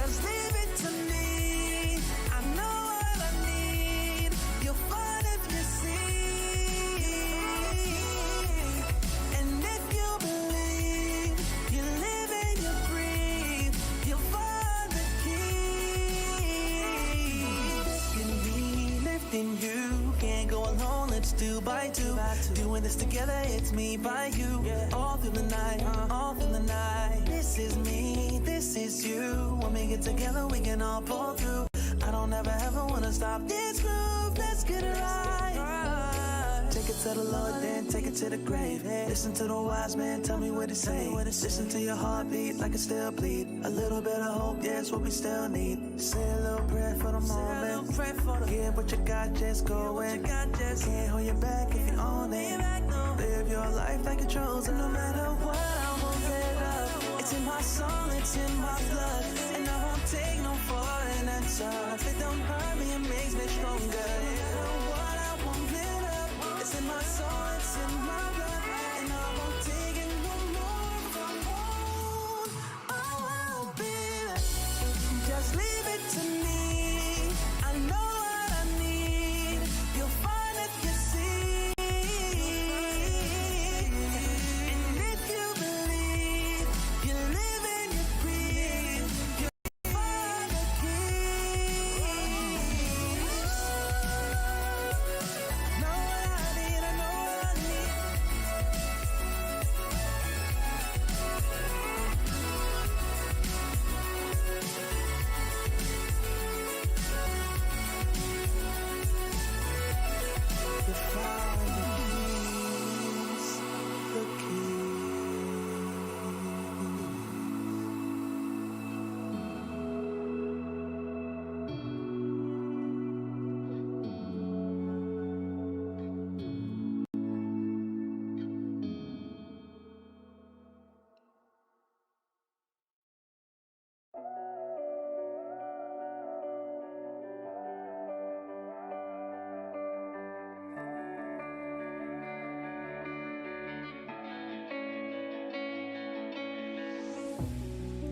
Just leave it to me. I know what I need. You'll find if you see. And if you believe, you live and you breathe, you'll find the key. Lifting me, lifting you. Can't go alone, let's do by two. Doing this together, it's me by you. All through the night, all through the night. This is me, this is you. When we get together, we can all pull through. I don't ever wanna stop this groove. Let's get it right. Take it to the Lord, then take it to the grave. Listen to the wise man, tell me what he say. Listen to your heartbeat like it still bleed. A little bit of hope, yeah, it's what we still need. Say a little prayer for the moment. Give what you got, just go in. Can't hold you back if you own it. Live your life like you're chosen. No matter what, I won't let up. It's in my soul, it's in my blood. And I won't take no for an answer. If it don't hurt me, it makes me stronger. No matter what, I won't let up. It's in my soul, it's in my blood. And I won't take it no more. I won't be there. Just leave it to me. I know what I need. You'll find if you see. And if you believe, you live and you breathe, you'll find the key. Know what I need, I know what I need. You find the keys, the keys.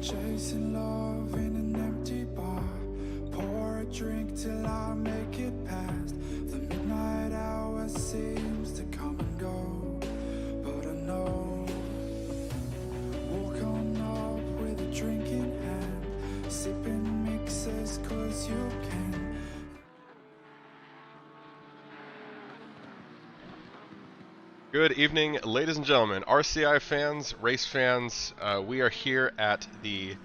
Chasing love in an empty bar. Pour a drink till I make it past. The midnight hour seems to come and go, but I know. Walk on up with a drink in hand, sipping mixes 'cause you can. Good evening, ladies and gentlemen, RCI fans, race fans. We are here at the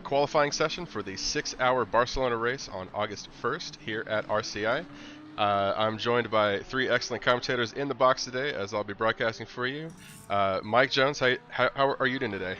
qualifying session for the 6-hour Barcelona race on August 1st here at RCI. I'm joined by three excellent commentators in the box today, as I'll be broadcasting for you. Mike Jones, how are you doing today?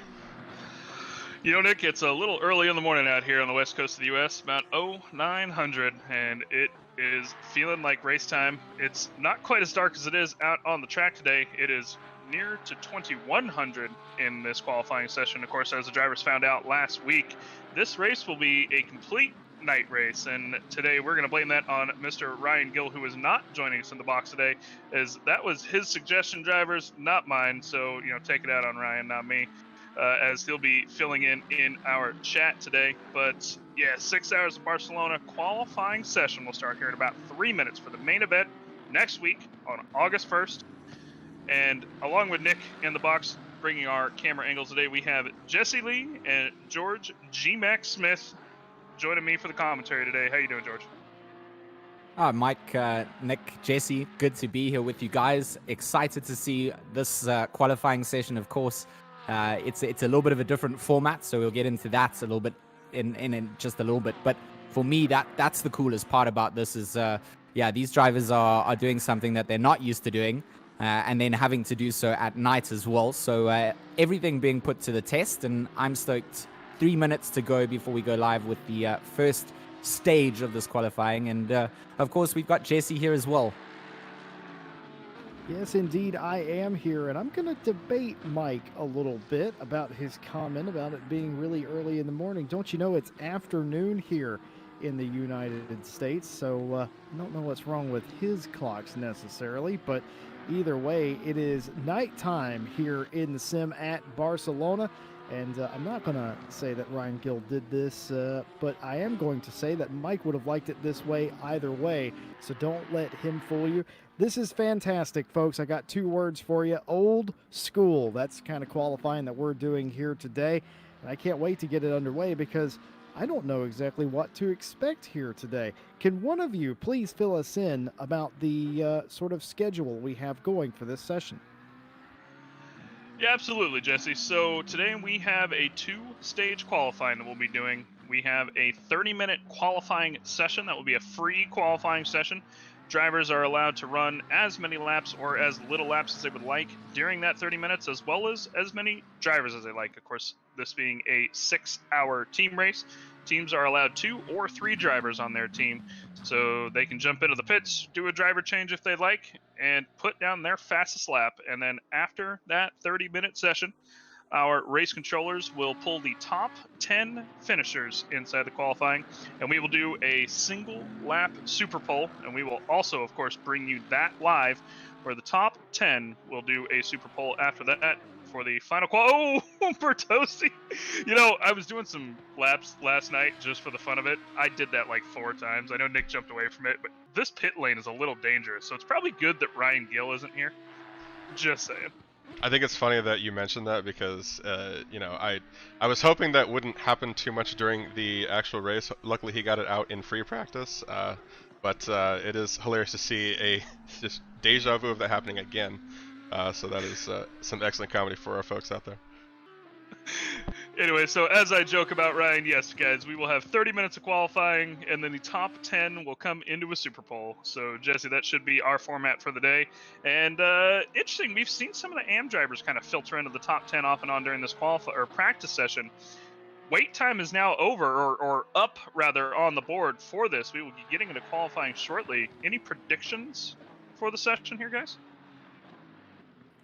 You know, Nick, it's a little early in the morning out here on the west coast of the U.S., about 0900, and it is feeling like race time. It's not quite as dark as it is out on the track today. It is near to 2100 in this qualifying session. Of course, as the drivers found out last week, this race will be a complete night race, and today we're going to blame that on Mr. Ryan Gill, who is not joining us in the box today, as that was his suggestion, drivers, not mine. So, you know, take it out on Ryan, not me. As he'll be filling in our chat today. But yeah, 6 hours of Barcelona qualifying session will start here in about 3 minutes for the main event next week on August 1st. And along with Nick in the box, bringing our camera angles today, we have Jesse Lee and George G. Mac Smith joining me for the commentary today. How you doing, George? Mike, Nick, Jesse, good to be here with you guys. Excited to see this qualifying session, of course. It's a little bit of a different format, so we'll get into that a little bit in just a little bit. But for me, that's the coolest part about this is, these drivers are doing something that they're not used to doing, and then having to do so at night as well. So everything being put to the test, and I'm stoked. 3 minutes to go before we go live with the first stage of this qualifying, and of course we've got Jesse here as well. Yes, indeed, I am here, and I'm going to debate Mike a little bit about his comment about it being really early in the morning. Don't you know it's afternoon here in the United States, so I don't know what's wrong with his clocks necessarily, but either way, it is nighttime here in the sim at Barcelona, And I'm not going to say that Ryan Gill did this, but I am going to say that Mike would have liked it this way either way. So don't let him fool you. This is fantastic, folks. I got 2 words for you. Old school. That's kind of qualifying that we're doing here today. And I can't wait to get it underway because I don't know exactly what to expect here today. Can one of you please fill us in about the sort of schedule we have going for this session? Yeah, absolutely, Jesse. So today we have a 2-stage qualifying that we'll be doing. We have a 30-minute qualifying session that will be a free qualifying session. Drivers are allowed to run as many laps or as little laps as they would like during that 30 minutes, as well as many drivers as they like. Of course, this being a 6-hour team race, teams are allowed 2 or 3 drivers on their team, so they can jump into the pits, do a driver change if they'd like, and put down their fastest lap. And then after that 30-minute session, our race controllers will pull the top 10 finishers inside the qualifying, and we will do a single lap Superpole, and we will also, of course, bring you that live, where the top 10 will do a Superpole after that for the final Oh, Bertozzi! You know, I was doing some laps last night just for the fun of it. I did that like 4 times. I know Nick jumped away from it, but this pit lane is a little dangerous, so it's probably good that Ryan Gill isn't here. Just saying. I think it's funny that you mentioned that because, you know, I was hoping that wouldn't happen too much during the actual race. Luckily, he got it out in free practice, but it is hilarious to see a just deja vu of that happening again. So that is some excellent comedy for our folks out there. Anyway, so as I joke about Ryan, yes, guys, we will have 30 minutes of qualifying, and then the top 10 will come into a Superpole. So, Jesse, that should be our format for the day. And interesting, we've seen some of the AM drivers kind of filter into the top 10 off and on during this practice session. Wait time is now over, or up, rather, on the board for this. We will be getting into qualifying shortly. Any predictions for the session here, guys?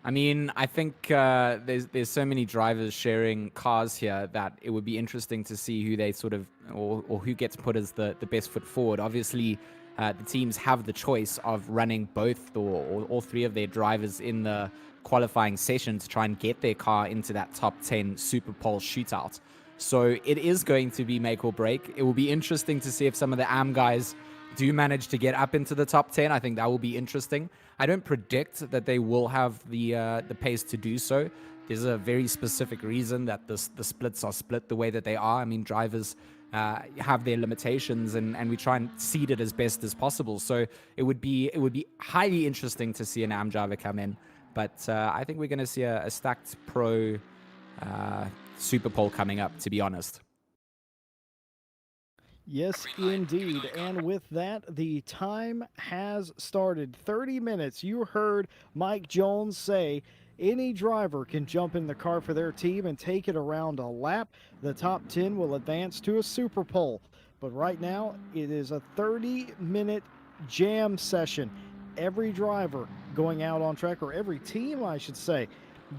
I mean, I think there's so many drivers sharing cars here that it would be interesting to see who they sort of or who gets put as the best foot forward. Obviously, the teams have the choice of running both or all 3 of their drivers in the qualifying session to try and get their car into that top 10 Superpole shootout. So it is going to be make or break. It will be interesting to see if some of the AM guys do manage to get up into the top 10. I think that will be interesting. I don't predict that they will have the pace to do so. There's a very specific reason that the splits are split the way that they are. I mean, drivers have their limitations, and we try and seed it as best as possible. So it would be highly interesting to see an AM driver come in. But I think we're going to see a stacked pro Superpole coming up, to be honest. Yes, indeed. And with that, the time has started. 30 minutes. You heard Mike Jones say any driver can jump in the car for their team and take it around a lap. The top 10 will advance to a Superpole. But right now, it is a 30-minute jam session. Every driver going out on track, or every team, I should say,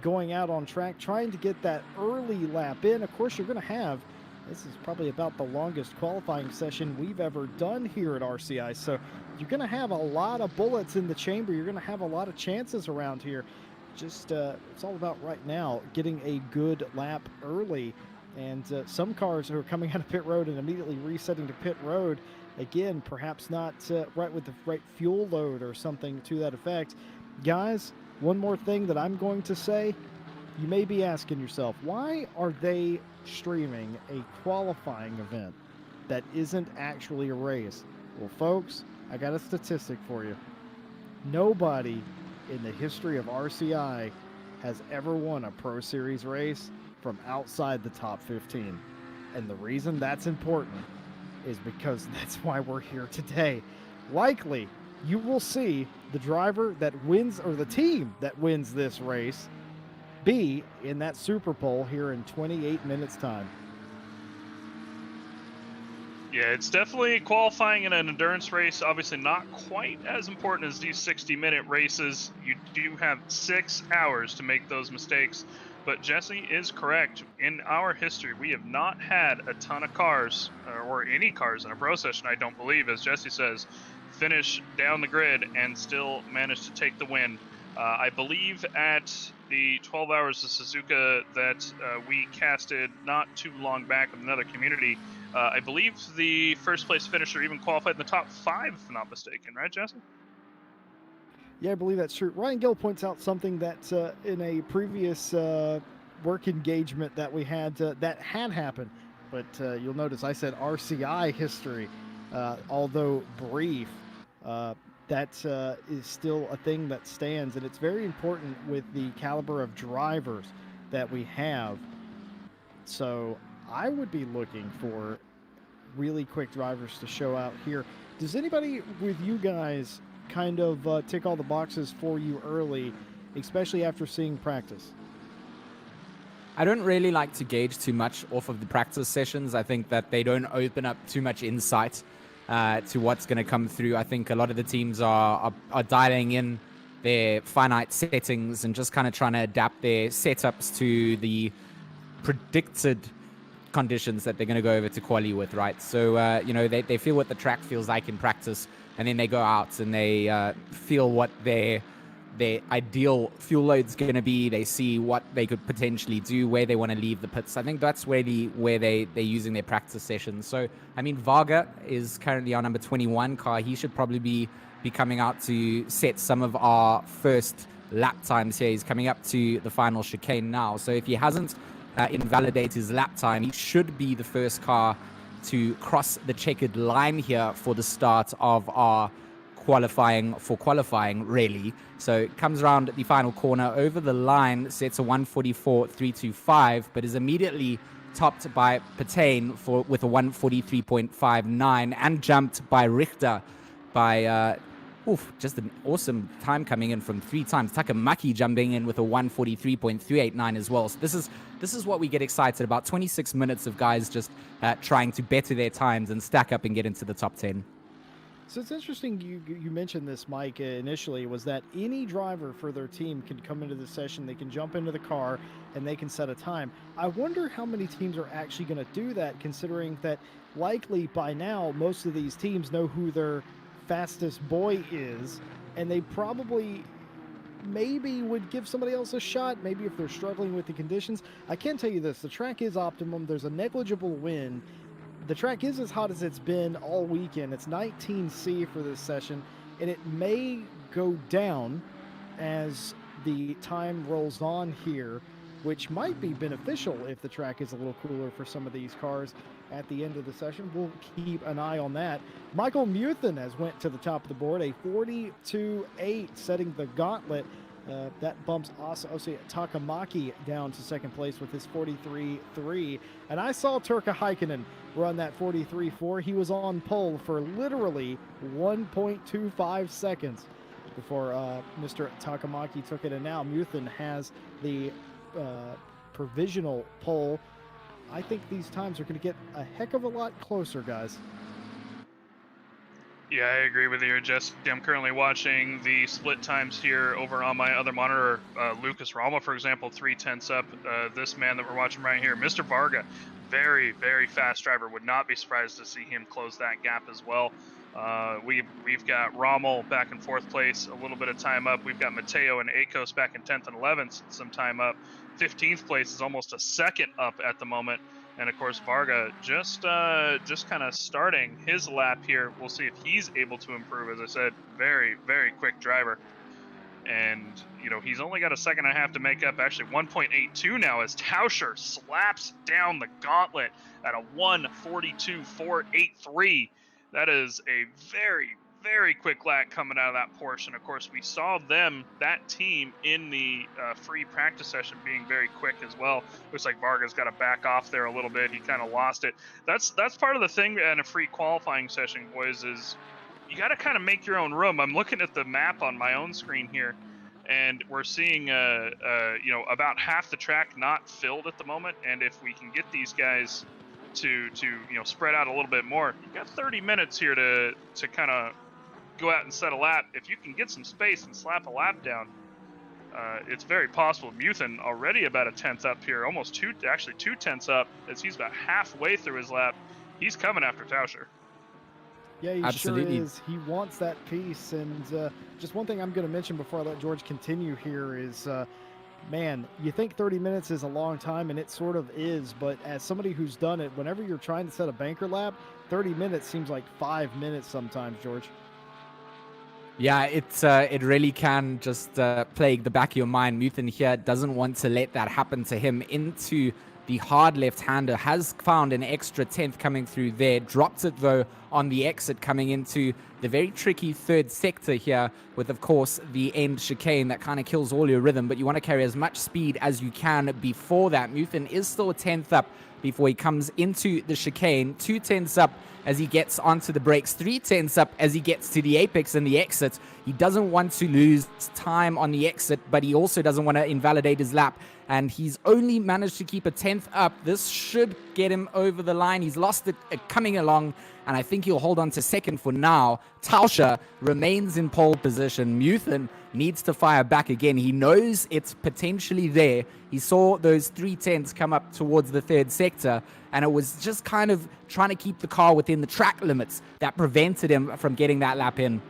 going out on track, trying to get that early lap in. Of course, you're going to have this is probably about the longest qualifying session we've ever done here at RCI. So you're going to have a lot of bullets in the chamber. You're going to have a lot of chances around here. Just it's all about right now getting a good lap early. And some cars who are coming out of pit road and immediately resetting to pit road, again, perhaps not right with the right fuel load or something to that effect. Guys, one more thing that I'm going to say. You may be asking yourself, why are they streaming a qualifying event that isn't actually a race? Well, folks, I got a statistic for you. Nobody in the history of RCI has ever won a Pro Series race from outside the top 15. And the reason that's important is because that's why we're here today. Likely, you will see the driver that wins, or the team that wins this race, be in that Superpole here in 28 minutes time. Yeah, it's definitely qualifying in an endurance race. Obviously not quite as important as these 60-minute races. You do have 6 hours to make those mistakes. But Jesse is correct. In our history, we have not had a ton of cars, or any cars in a pro session, I don't believe, as Jesse says, finish down the grid and still manage to take the win. I believe at the 12 Hours of Suzuka that we casted not too long back with another community, I believe the first place finisher even qualified in the top 5, if I'm not mistaken, right, Jesse? Yeah, I believe that's true. Ryan Gill points out something that in a previous work engagement that we had that had happened, but you'll notice I said RCI history, although brief. That is still a thing that stands, and it's very important with the caliber of drivers that we have. So I would be looking for really quick drivers to show out here. Does anybody with you guys kind of tick all the boxes for you early, especially after seeing practice? I don't really like to gauge too much off of the practice sessions. I think that they don't open up too much insight to what's going to come through. I think a lot of the teams are dialing in their finite settings and just kind of trying to adapt their setups to the predicted conditions that they're going to go over to quali with, right? So, they feel what the track feels like in practice, and then they go out and they feel what their ideal fuel load's going to be. They see what they could potentially do, where they want to leave the pits. I think that's where they're using their practice sessions. So, I mean, Varga is currently our number 21 car. He should probably be coming out to set some of our first lap times here. He's coming up to the final chicane now. So if he hasn't invalidated his lap time, he should be the first car to cross the checkered line here for the start of our qualifying really. So it comes around the final corner over the line, sets a 1:44.325, but is immediately topped by Patain with a 1:43.59 and jumped by Richter by just an awesome time coming in from 3 times. Takamaki jumping in with a 1:43.389 as well. So this is what we get excited about. 26 minutes of guys just trying to better their times and stack up and get into the top 10. So it's interesting you mentioned this, Mike, initially, was that any driver for their team can come into the session, they can jump into the car, and they can set a time. I wonder how many teams are actually going to do that, considering that likely by now most of these teams know who their fastest boy is, and they probably maybe would give somebody else a shot, maybe if they're struggling with the conditions. I can tell you this, the track is optimum, there's a negligible wind. The track is as hot as it's been all weekend. It's 19C for this session, and it may go down as the time rolls on here, which might be beneficial if the track is a little cooler for some of these cars at the end of the session. We'll keep an eye on that. Michael Muthen has went to the top of the board, a 42.8, setting the gauntlet. That bumps Osi Takamaki down to second place with his 43.3. And I saw Turkka Heikkinen run that 43.4. He was on pole for literally 1.25 seconds before Mr. Takamaki took it. And now Muthen has the provisional pole. I think these times are going to get a heck of a lot closer, guys. Yeah, I agree with you, Jesse. I'm currently watching the split times here over on my other monitor. Lucas Rama, for example, 3/10 up. This man that we're watching right here, Mr. Varga, very, very fast driver. Would not be surprised to see him close that gap as well. We've got Rommel back in 4th place, a little bit of time up. We've got Mateo and Akos back in 10th and 11th, some time up. 15th place is almost a second up at the moment. And of course, Varga just kind of starting his lap here. We'll see if he's able to improve. As I said, very, very quick driver. And, he's only got a second and a half to make up. Actually, 1.82 now as Tauscher slaps down the gauntlet at a 1:42.483. That is a very, very quick lap coming out of that portion. Of course, we saw that team in the free practice session being very quick as well. Looks like Varga's got to back off there a little bit. He kind of lost it. That's part of the thing in a free qualifying session, boys, is you got to kind of make your own room. I'm looking at the map on my own screen here, and we're seeing about half the track not filled at the moment. And if we can get these guys to spread out a little bit more, you've got 30 minutes here to kind of go out and set a lap. If you can get some space and slap a lap down, it's very possible. Muthen already about a 10th up here, almost 2 tenths up, as he's about halfway through his lap. He's coming after Tauscher. Yeah, he Absolutely. sure is. He wants that piece. And just one thing I'm going to mention before I let George continue here is, man, you think 30 minutes is a long time, and it sort of is. But as somebody who's done it, whenever you're trying to set a banker lap, 30 minutes seems like 5 minutes sometimes, George. Yeah, it really can just plague the back of your mind. Muthen here doesn't want to let that happen to him. Into the hard left-hander, has found an extra 10th coming through there. Drops it, though, on the exit coming into the very tricky third sector here with, of course, the end chicane that kind of kills all your rhythm. But you want to carry as much speed as you can before that. Muthen is still a 10th up before he comes into the chicane. 2 tenths up as he gets onto the brakes. 3 tenths up as he gets to the apex and the exit. He doesn't want to lose time on the exit, but he also doesn't want to invalidate his lap. And he's only managed to keep a 10th up. This should get him over the line. He's lost it coming along, and I think he'll hold on to second for now. Tauscher remains in pole position. Muthen needs to fire back again. He knows it's potentially there. He saw those 3 tenths come up towards the third sector, and it was just kind of trying to keep the car within the track limits that prevented him from getting that lap in.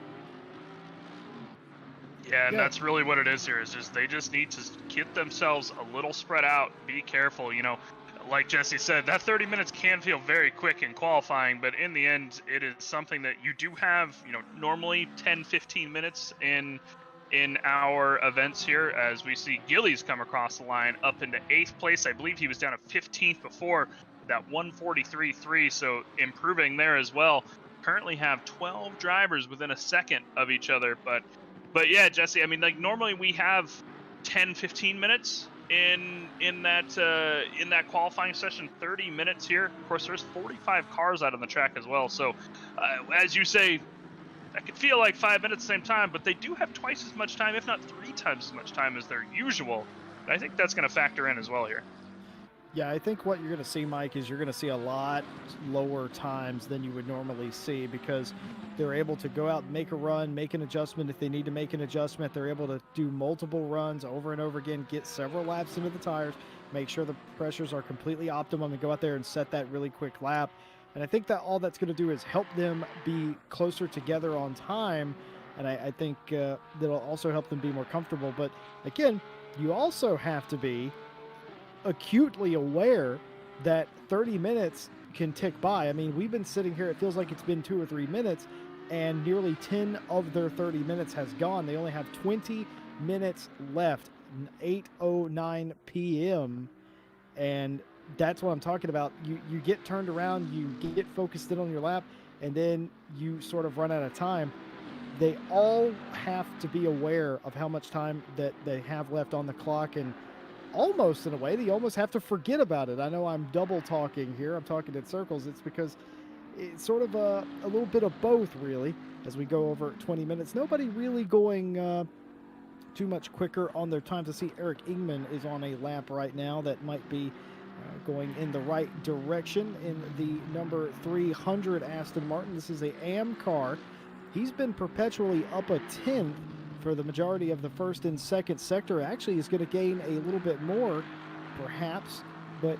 Yeah, and that's really what it is here, is just they just need to get themselves a little spread out, be careful, you know. Like Jesse said, that 30 minutes can feel very quick in qualifying, but in the end, it is something that you do have, you know, normally 10, 15 minutes in our events here, as we see Gillies come across the line up into 8th place. I believe he was down at 15th before, that 143.3, so improving there as well. Currently have 12 drivers within a second of each other, but yeah, Jesse, I mean, like, normally we have 10, 15 minutes in that qualifying session. 30 minutes here. Of course, there's 45 cars out on the track as well. So, as you say, that could feel like 5 minutes at the same time, but they do have twice as much time, if not 3 times as much time as their usual. And I think that's going to factor in as well here. Yeah, I think what you're going to see, Mike, is you're going to see a lot lower times than you would normally see, because they're able to go out and make a run, make an adjustment if they need to make an adjustment. They're able to do multiple runs over and over again, get several laps into the tires, make sure the pressures are completely optimum, and go out there and set that really quick lap. And I think that all that's going to do is help them be closer together on time, and I think that'll also help them be more comfortable. But again, you also have to be acutely aware that 30 minutes can tick by. I mean, we've been sitting here, it feels like it's been 2 or 3 minutes, and nearly 10 of their 30 minutes has gone. They only have 20 minutes left, 8:09 p.m. And that's what I'm talking about. You get turned around, you get focused in on your lap, and then you sort of run out of time. They all have to be aware of how much time that they have left on the clock, and almost in a way, they almost have to forget about it. I know I'm double talking here. I'm talking in circles. It's because it's sort of a little bit of both, really, as we go over 20 minutes. Nobody really going too much quicker on their time. To see Eric Ingman is on a lap right now that might be going in the right direction in the number 300 Aston Martin. This is a AM car. He's been perpetually up a 10th for the majority of the first and second sector. Actually is going to gain a little bit more, perhaps, but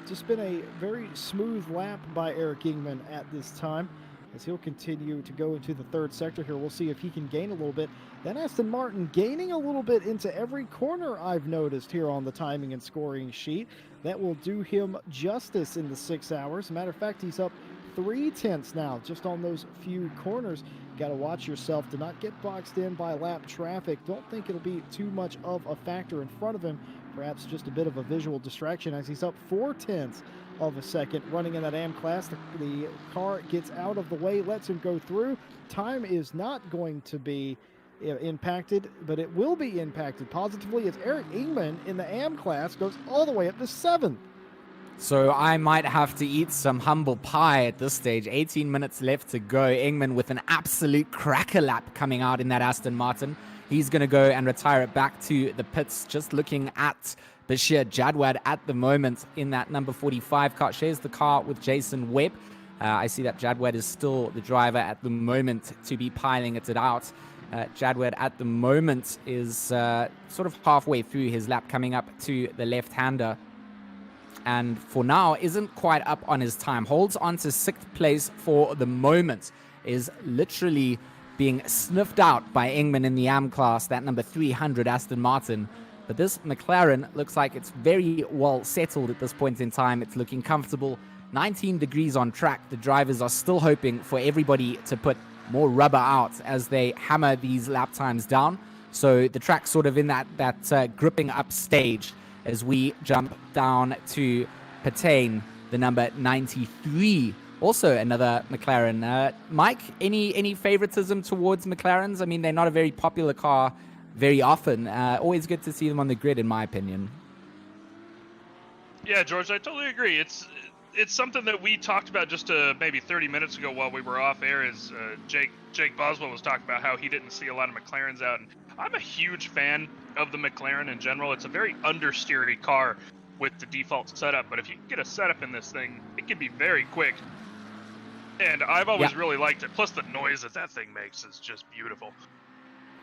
just been a very smooth lap by Eric Ingman at this time, as he'll continue to go into the third sector here. We'll see if he can gain a little bit. Then Aston Martin gaining a little bit into every corner, I've noticed here on the timing and scoring sheet. That will do him justice in the 6 hours. As a matter of fact, he's up 3 tenths now just on those few corners. Got to watch yourself to not get boxed in by lap traffic. Don't think it'll be too much of a factor in front of him. Perhaps just a bit of a visual distraction, as he's up 4 tenths of a second running in that AM class. The car gets out of the way, lets him go through. Time is not going to be impacted, but it will be impacted positively as Eric Ingman in the AM class goes all the way up to 7th. So I might have to eat some humble pie at this stage. 18 minutes left to go. Ingman with an absolute cracker lap coming out in that Aston Martin. He's going to go and retire it back to the pits. Just looking at Bashir Jadwad at the moment in that number 45 car. Shares the car with Jason Webb. I see that Jadwad is still the driver at the moment to be piling it out. Jadwad at the moment is sort of halfway through his lap, coming up to the left-hander. And for now, isn't quite up on his time. Holds on to 6th place for the moment. is literally being sniffed out by Engman in the AM class, that number 300 Aston Martin. But this McLaren looks like it's very well settled at this point in time. It's looking comfortable. 19 degrees on track. The drivers are still hoping for everybody to put more rubber out as they hammer these lap times down. So the track's sort of in that gripping up stage as we jump down to Patain, the number 93. Also another McLaren. Mike, any favoritism towards McLarens? I mean, they're not a very popular car very often. Always good to see them on the grid, in my opinion. Yeah, George, I totally agree. It's something that we talked about just maybe 30 minutes ago while we were off air. Is Jake Boswell was talking about how he didn't see a lot of McLarens out, and I'm a huge fan of the McLaren in general. It's a very understeery car with the default setup, but if you get a setup in this thing, it can be very quick. And I've always really liked it. Plus, the noise that thing makes is just beautiful.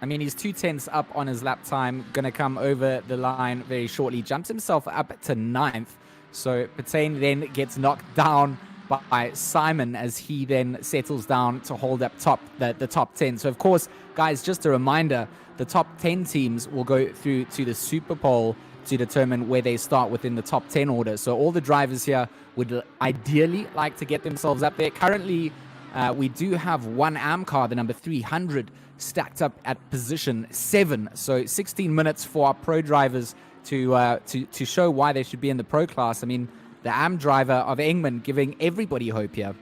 I mean, he's 2/10 up on his lap time. Going to come over the line very shortly. Jumps himself up to 9th. So Patain then gets knocked down by Simon as he then settles down to hold up the top 10. So, of course, guys, just a reminder, the top 10 teams will go through to the Superpole to determine where they start within the top 10 order. So all the drivers here would ideally like to get themselves up there. Currently, we do have one AM car, the number 300, stacked up at position 7. So 16 minutes for our pro drivers to show why they should be in the pro class. I mean, the AM driver of Engman giving everybody hope here.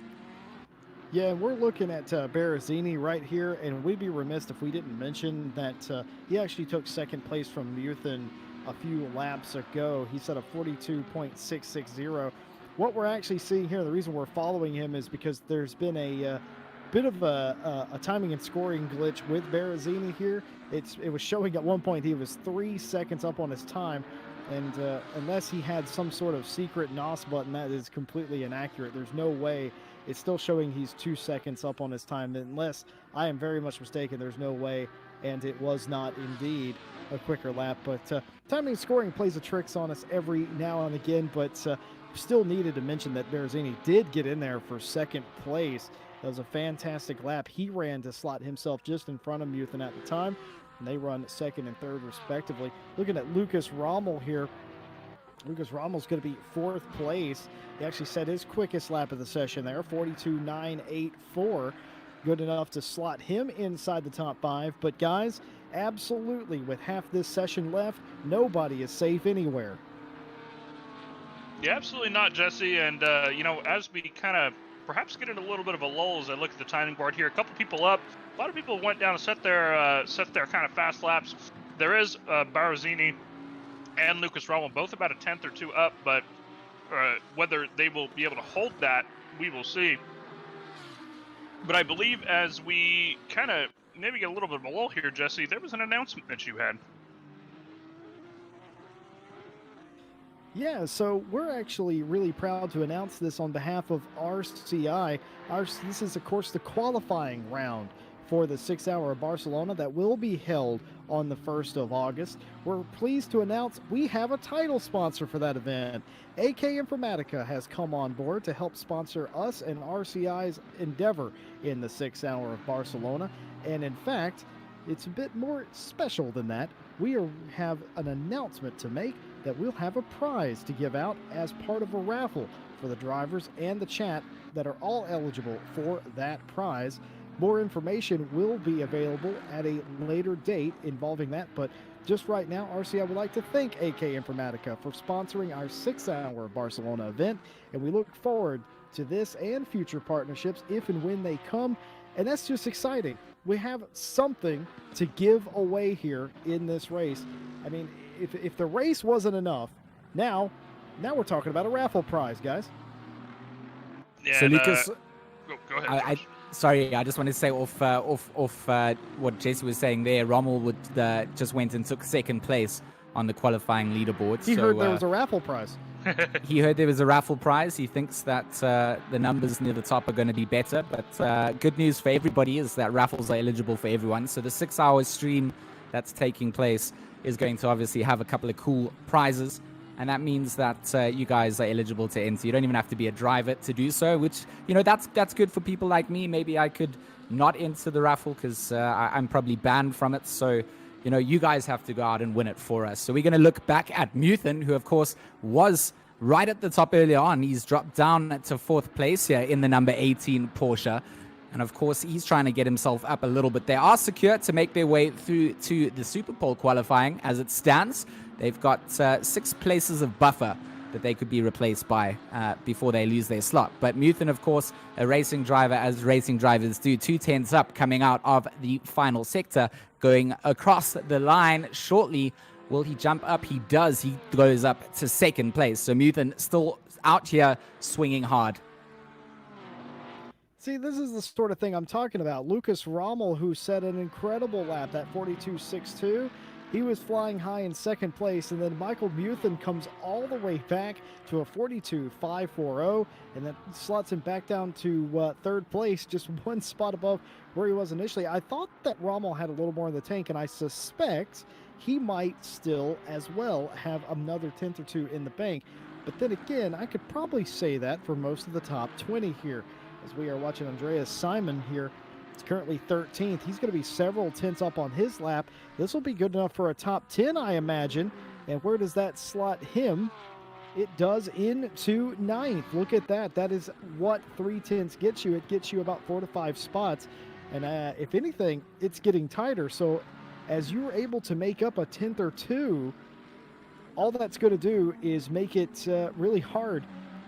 Yeah, we're looking at Berrezzini right here, and we'd be remiss if we didn't mention that he actually took second place from Muthen a few laps ago. He set a 42.660. What we're actually seeing here, the reason we're following him is because there's been a bit of a timing and scoring glitch with Berrezzini here. It was showing at one point he was 3 seconds up on his time, and unless he had some sort of secret NOS button, that is completely inaccurate. There's no way. It's still showing he's 2 seconds up on his time, unless I am very much mistaken. There's no way, and it was not indeed a quicker lap. But timing and scoring plays the tricks on us every now and again, but still needed to mention that Berrezzini did get in there for second place. That was a fantastic lap. He ran to slot himself just in front of Muthen at the time, and they run second and third respectively. Looking at Lucas Rommel here. Lucas Rommel's going to be 4th place. He actually set his quickest lap of the session there, 42.984. Good enough to slot him inside the top 5. But guys, absolutely, with half this session left, nobody is safe anywhere. Yeah, absolutely not, Jesse. And, as we kind of perhaps get in a little bit of a lull as I look at the timing board here, a couple people up. A lot of people went down and set their kind of fast laps. There is Berrezzini and Lucas Rommel, both about a 10th or 2 up, but whether they will be able to hold that, we will see. But I believe as we kind of maybe get a little bit of a lull here, Jesse, there was an announcement that you had. Yeah, so we're actually really proud to announce this on behalf of RCI. This is, of course, the qualifying round for the 6 Hour of Barcelona that will be held on the 1st of August. We're pleased to announce we have a title sponsor for that event. AK Informatica has come on board to help sponsor us and RCI's endeavor in the 6 Hour of Barcelona. And in fact, it's a bit more special than that. We have an announcement to make that we'll have a prize to give out as part of a raffle for the drivers and the chat that are all eligible for that prize. More information will be available at a later date involving that, but just right now, RCI would like to thank AK Informatica for sponsoring our 6 Hour Barcelona event, and we look forward to this and future partnerships if and when they come, and that's just exciting. We have something to give away here in this race. I mean, if the race wasn't enough, now we're talking about a raffle prize, guys. Yeah, So Lucas, go ahead. Sorry, I just wanted to say off what Jesse was saying there. Rommel just went and took second place on the qualifying leaderboard. He heard there was a raffle prize. He heard there was a raffle prize. He thinks that the numbers near the top are going to be better. But good news for everybody is that raffles are eligible for everyone. So the 6 hour stream that's taking place is going to obviously have a couple of cool prizes. and that means that you guys are eligible to enter. You don't even have to be a driver to do so, which, that's good for people like me. Maybe I could not enter the raffle because I'm probably banned from it. So, you guys have to go out and win it for us. So we're going to look back at Muthen, who, of course, was right at the top earlier on. He's dropped down to 4th place here in the number 18 Porsche. And, of course, he's trying to get himself up a little bit. They are secure to make their way through to the Superpole qualifying as it stands. They've got 6 places of buffer that they could be replaced by before they lose their slot. But Muthen, of course, a racing driver, as racing drivers do, 2/10 up coming out of the final sector, going across the line shortly. Will he jump up? He does. He goes up to 2nd place. So Muthen still out here swinging hard. See, this is the sort of thing I'm talking about. Lucas Rommel, who set an incredible lap, that 42.62, he was flying high in 2nd place, and then Michael Muthen comes all the way back to a 42.540, and that slots him back down to 3rd place, just 1 spot above where he was initially. I thought that Rommel had a little more in the tank, and I suspect he might still as well have another 10th or 2 in the bank. But then again, I could probably say that for most of the top 20 here. As we are watching Andreas Simon here, it's currently 13th. He's going to be several tenths up on his lap. This will be good enough for a top 10, I imagine. And where does that slot him? It does into 9th. Look at that. That is what 3/10 gets you. It gets you about 4 to 5 spots. And if anything, it's getting tighter. So as you're able to make up a 10th or 2, all that's going to do is make it really hard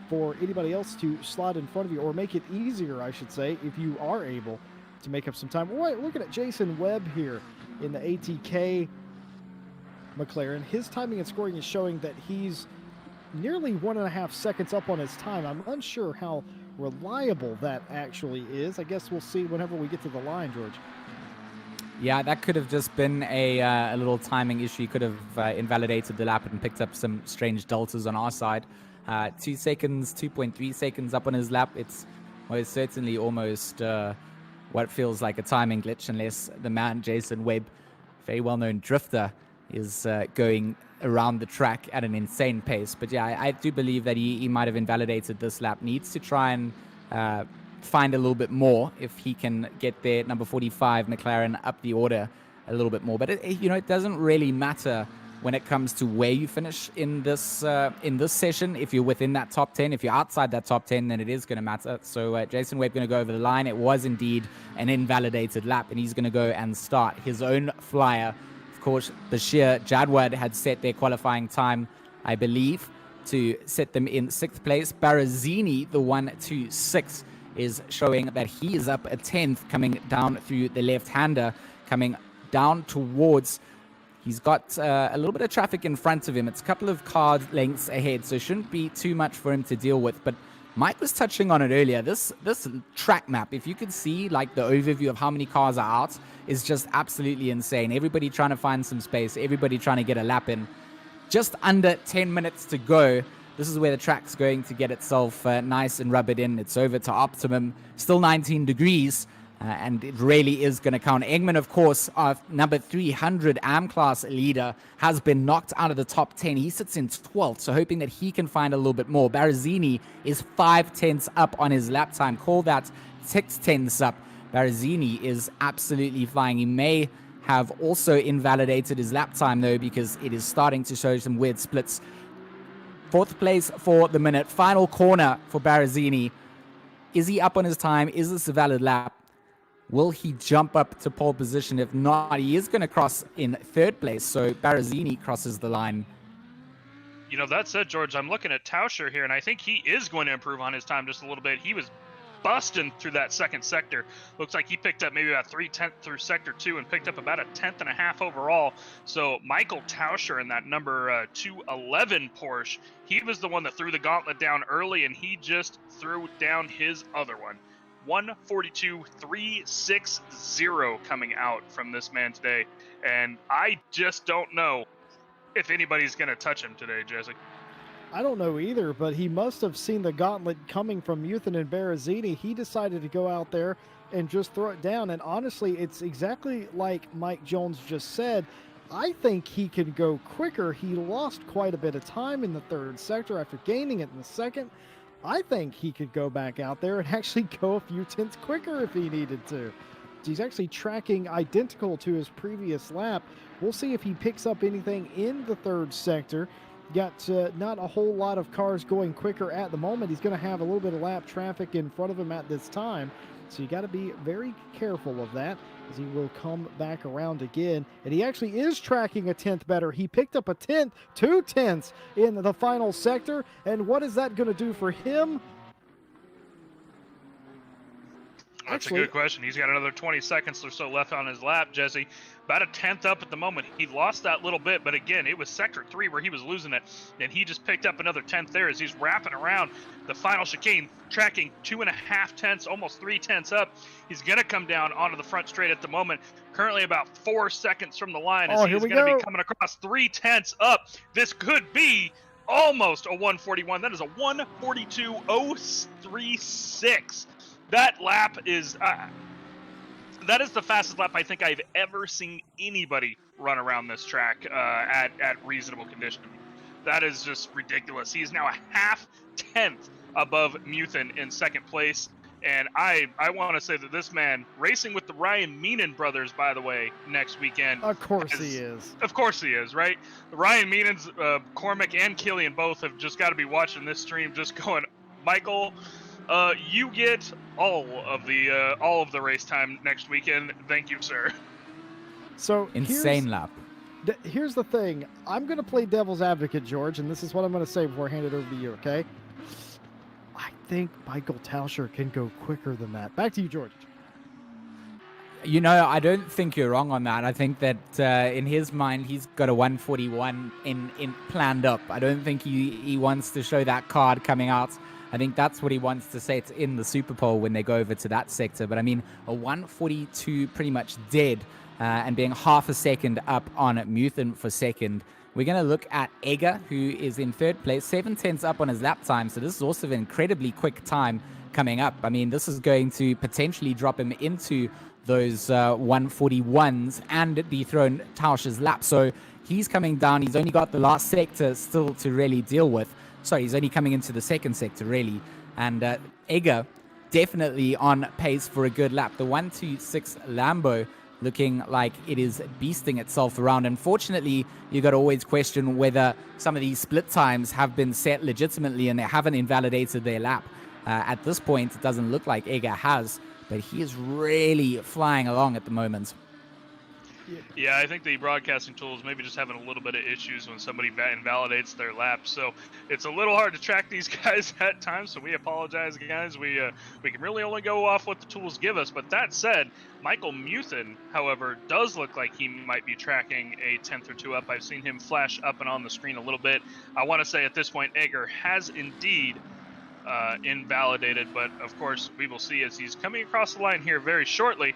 for anybody else to slot in front of you, or make it easier, I should say, if you are able to make up some time. We're looking at Jason Webb here in the ATK McLaren. His timing and scoring is showing that he's nearly 1.5 seconds up on his time. I'm unsure how reliable that actually is. I guess we'll see whenever we get to the line, George. Yeah, that could have just been a little timing issue. Could have invalidated the lap and picked up some strange deltas on our side. 2 seconds, 2.3 seconds up on his lap. It's most certainly almost what feels like a timing glitch, unless the man, Jason Webb, very well-known drifter, is going around the track at an insane pace. But yeah, I do believe that he might have invalidated this lap. Needs to try and find a little bit more if he can get their number 45 McLaren up the order a little bit more. But it doesn't really matter when it comes to where you finish in this session. If you're within that top 10, if you're outside that top 10, then it is going to matter. So Jason Webb going to go over the line. It was indeed an invalidated lap, and he's going to go and start his own flyer. Of course, Bashir Jadwad had set their qualifying time, I believe, to set them in 6th place. Barazini, the 1-2-6, is showing that he is up a 10th, coming down through the left-hander, coming down towards... He's got a little bit of traffic in front of him. It's a couple of car lengths ahead, so it shouldn't be too much for him to deal with. But Mike was touching on it earlier. This track map, if you could see like the overview of how many cars are out, is just absolutely insane. Everybody trying to find some space. Everybody trying to get a lap in. Just under 10 minutes to go. This is where the track's going to get itself nice and rubbered in. It's over to optimum. Still 19 degrees. And it really is going to count. Engman, of course, our number 300 AM class leader, has been knocked out of the top 10. He sits in 12th, so hoping that he can find a little bit more. Barazini is 5 tenths up on his lap time. Call that 6 tenths up. Barazini is absolutely flying. He may have also invalidated his lap time, though, because it is starting to show some weird splits. 4th place for the minute. Final corner for Barazini. Is he up on his time? Is this a valid lap? Will he jump up to pole position? If not, he is going to cross in 3rd place. So Barazini crosses the line. That said, George, I'm looking at Tauscher here, and I think he is going to improve on his time just a little bit. He was busting through that 2nd sector. Looks like he picked up maybe about 3/10 through sector 2 and picked up about a 10th and a half overall. So Michael Tauscher in that number 211 Porsche, he was the one that threw the gauntlet down early, and he just threw down his other one. 142.360 coming out from this man today, and I just don't know if anybody's going to touch him today, Jesse. I don't know either, but he must have seen the gauntlet coming from Muthen and Barazini. He decided to go out there and just throw it down, and honestly, it's exactly like Mike Jones just said. I think he can go quicker. He lost quite a bit of time in the third sector after gaining it in the second. I think he could go back out there and actually go a few tenths quicker if he needed to. He's actually tracking identical to his previous lap. We'll see if he picks up anything in the third sector. Got not a whole lot of cars going quicker at the moment. He's going to have a little bit of lap traffic in front of him at this time. So you got to be very careful of that, as he will come back around again. And he actually is tracking a tenth better. He picked up a tenth, 2 tenths in the final sector. And what is that going to do for him? That's a good question. He's got another 20 seconds or so left on his lap, Jesse. About a tenth up at the moment. He lost that little bit, but again, it was sector 3 where he was losing it, and he just picked up another tenth there as he's wrapping around the final chicane, tracking 2.5 tenths, almost 3 tenths up. He's going to come down onto the front straight at the moment. Currently about 4 seconds from the line as he's going to be coming across 3 tenths up. This could be almost a 141. That is a 142.036. That lap is that is the fastest lap I think I've ever seen anybody run around this track at reasonable condition. That is just ridiculous. He is now a half tenth above Muthen in second place. And I want to say that this man, racing with the Ryan Meenan brothers, by the way, next weekend. Of course he is. Of course he is, right? The Ryan Meenans, Cormac and Killian both have just got to be watching this stream just going, Michael, you get all of the race time next weekend. Thank you, sir. So insane lap. Here's the thing. I'm going to play devil's advocate, George, and this is what I'm going to say before I hand it over to you, okay? I think Michael Tauscher can go quicker than that. Back to you, George. You know, I don't think you're wrong on that. I think that in his mind, he's got a 141 in planned up. I don't think he wants to show that card coming out. I think that's what he wants to say. It's in the Superpole when they go over to that sector. But I mean, a 142 pretty much dead and being half a second up on Muthen for second. We're going to look at Egger, who is in third place, 7 tenths up on his lap time. So this is also an incredibly quick time coming up. I mean, this is going to potentially drop him into those 141s and dethrone Tauscher's lap. So he's coming down. He's only got the last sector still to really deal with. Sorry, he's only coming into the second sector, really. And Egger definitely on pace for a good lap. The 126 Lambo looking like it is beasting itself around. Unfortunately, you got to always question whether some of these split times have been set legitimately and they haven't invalidated their lap. At this point, it doesn't look like Egger has, but he is really flying along at the moment. Yeah, I think the broadcasting tools maybe just having a little bit of issues when somebody invalidates their lap. So it's a little hard to track these guys at times. So we apologize, guys. We can really only go off what the tools give us. But that said, Michael Muthen, however, does look like he might be tracking a tenth or two up. I've seen him flash up and on the screen a little bit. I want to say at this point, Egger has indeed invalidated. But of course, we will see as he's coming across the line here very shortly.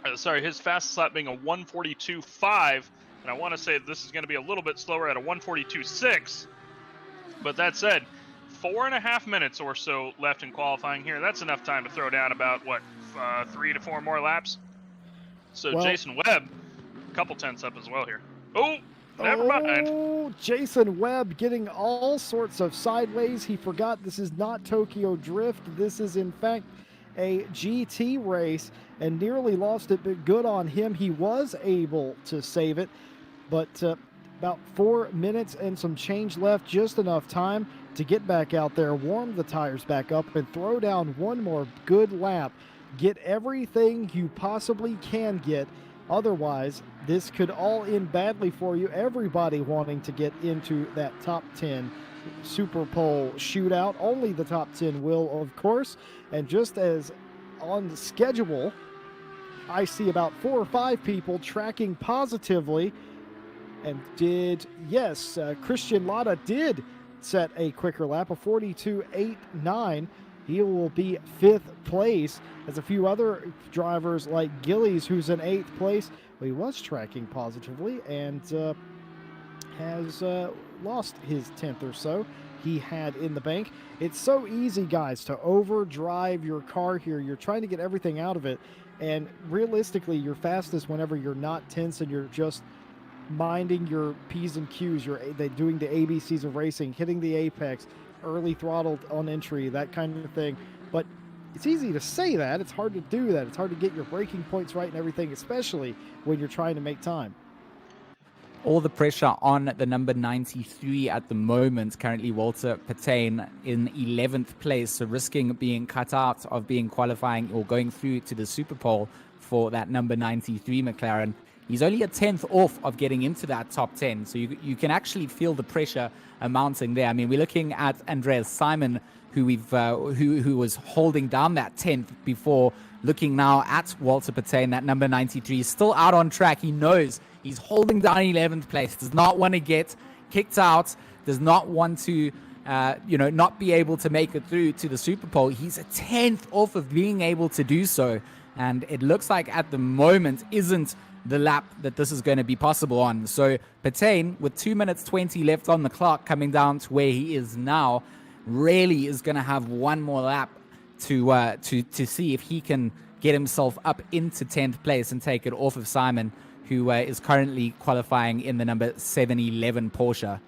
His fastest lap being a 142.5, and I want to say this is going to be a little bit slower at a 142.6. But that said, 4.5 minutes or so left in qualifying here. That's enough time to throw down about, 3 to 4 more laps? So well, Jason Webb, a couple tenths up as well here. Oh, never mind. Oh, Jason Webb getting all sorts of sideways. He forgot this is not Tokyo Drift. This is, in fact, a GT race, and nearly lost it, but good on him. He was able to save it, but about 4 minutes and some change left, just enough time to get back out there, warm the tires back up, and throw down one more good lap. Get everything you possibly can get. Otherwise, this could all end badly for you. Everybody wanting to get into that top 10 Superpole shootout. Only the top 10 will, of course. And just as on the schedule, I see about 4 or 5 people tracking positively. And Christian Lotta did set a quicker lap, a 42.89. He will be 5th place, as a few other drivers like Gillies, who's in 8th place. Well, he was tracking positively and has lost his 10th or so. he had in the bank. It's so easy, guys, to overdrive your car here. You're trying to get everything out of it, and realistically, you're fastest whenever you're not tense and you're just minding your P's and Q's. You're doing the ABCs of racing, hitting the apex, early throttled on entry, that kind of thing. But it's easy to say that. It's hard to do that. It's hard to get your braking points right and everything, especially when you're trying to make time. All the pressure on the number 93 at the moment. Currently, Walter Patain in 11th place, so risking being cut out of being qualifying or going through to the Superpole for that number 93 McLaren. He's only a 10th off of getting into that top 10, so you can actually feel the pressure mounting there. I mean, we're looking at Andreas Simon, who who was holding down that 10th before. Looking now at Walter Patain, that number 93, still out on track. He knows he's holding down 11th place, does not want to get kicked out, does not want to, not be able to make it through to the Superpole. He's a 10th off of being able to do so. And it looks like at the moment isn't the lap that this is going to be possible on. So Patain, with 2 minutes 20 left on the clock, coming down to where he is now, really is going to have one more lap to see if he can get himself up into 10th place and take it off of Simon, who is currently qualifying in the number 711 Porsche.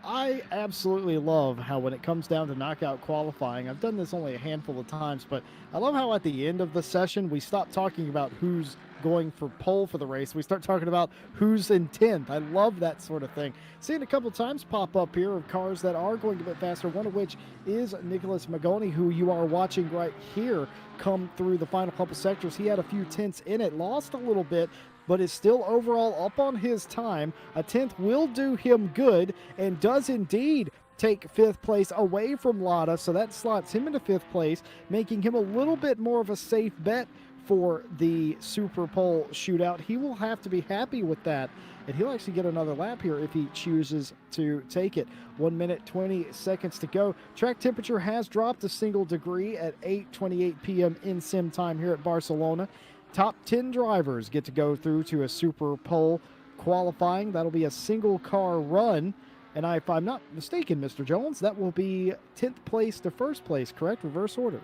I absolutely love how when it comes down to knockout qualifying, I've done this only a handful of times, but I love how at the end of the session, we stop talking about who's going for pole for the race. We start talking about who's in 10th. I love that sort of thing. Seen a couple times pop up here of cars that are going a bit faster, one of which is Nicholas Magoni, who you are watching right here come through the final couple sectors. He had a few tenths in it, lost a little bit, but is still overall up on his time. A 10th will do him good and does indeed take 5th place away from Lada, so that slots him into 5th place, making him a little bit more of a safe bet for the Superpole shootout. He will have to be happy with that, and he'll actually get another lap here if he chooses to take it. 1 minute 20 seconds to go. Track temperature has dropped a single degree at 8:28 p.m. in sim time here at Barcelona. Top 10 drivers get to go through to a Superpole qualifying. That'll be a single car run, and if I'm not mistaken, Mr. Jones, that will be 10th place to 1st place, correct? Reverse order.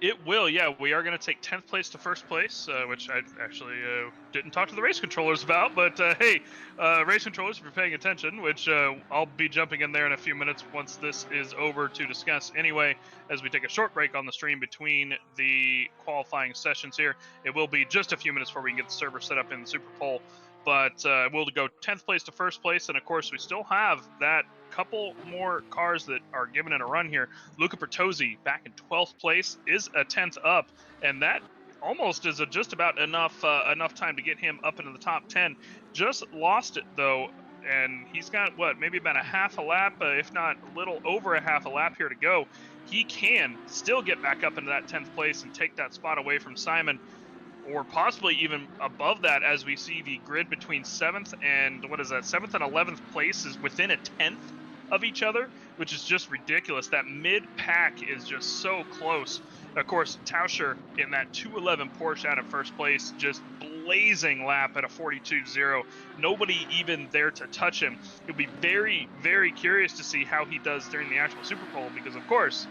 It will, yeah. We are going to take 10th place to 1st place, which I actually didn't talk to the race controllers about, but hey, race controllers, if you're paying attention, which I'll be jumping in there in a few minutes once this is over to discuss anyway, as we take a short break on the stream between the qualifying sessions here. It will be just a few minutes before we can get the server set up in the Superpole, but we'll go 10th place to 1st place, and of course we still have that couple more cars that are giving it a run here. Luca Bertozzi back in 12th place is a 10th up, and that almost is just about enough time to get him up into the top 10. Just lost it though, and he's got maybe about a half a lap, if not a little over a half a lap here to go. He can still get back up into that 10th place and take that spot away from Simon, or possibly even above that, as we see the grid between 7th and 7th and 11th place is within a 10th of each other, which is just ridiculous. That mid-pack is just so close. Of course, Tauscher in that 211 Porsche out of 1st place, just blazing lap at a 42.0. Nobody even there to touch him. It'll be very, very curious to see how he does during the actual Superpole, because of course,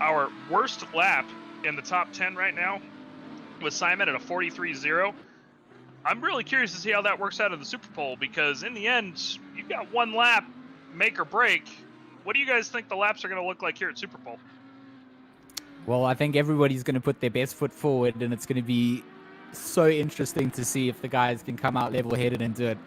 our worst lap in the top 10 right now with Simon at a 43.0. I'm really curious to see how that works out in the Superpole, because in the end, you've got one lap, make or break. What do you guys think the laps are going to look like here at Superpole? Well, I think everybody's going to put their best foot forward, and it's going to be so interesting to see if the guys can come out level-headed and do it.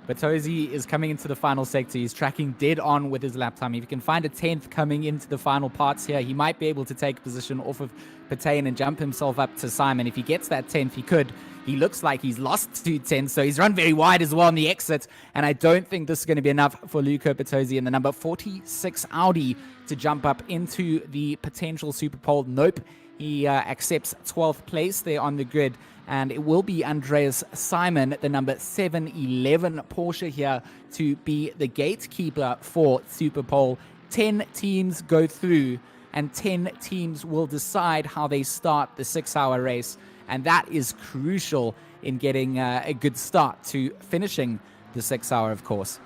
Bertozzi is coming into the final sector. He's tracking dead on with his lap time. If he can find a 10th coming into the final parts here, he might be able to take a position off of Patain and jump himself up to Simon. If he gets that 10th, he could. He looks like he's lost 2 tenths, so he's run very wide as well on the exit, and I don't think this is going to be enough for Luca Bertozzi in the number 46 Audi to jump up into the potential Superpole. Nope. He accepts 12th place there on the grid, and it will be Andreas Simon, the number 711 Porsche here, to be the gatekeeper for Superpole. 10 teams go through, and 10 teams will decide how they start the 6-hour race, and that is crucial in getting a good start to finishing the 6-hour, of course.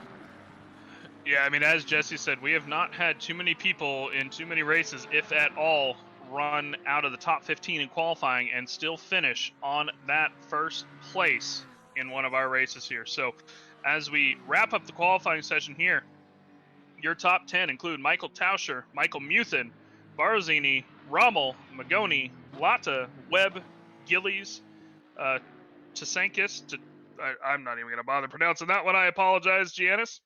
Yeah, I mean, as Jesse said, we have not had too many people in too many races, if at all, run out of the top 15 in qualifying and still finish on that first place in one of our races here. So as we wrap up the qualifying session here, your top 10 include Michael Tauscher, Michael Muthen, Barzini, Rommel, Magoni, Latta, Webb, Gillies, Tsankis, I'm not even going to bother pronouncing that one. I apologize, Giannis.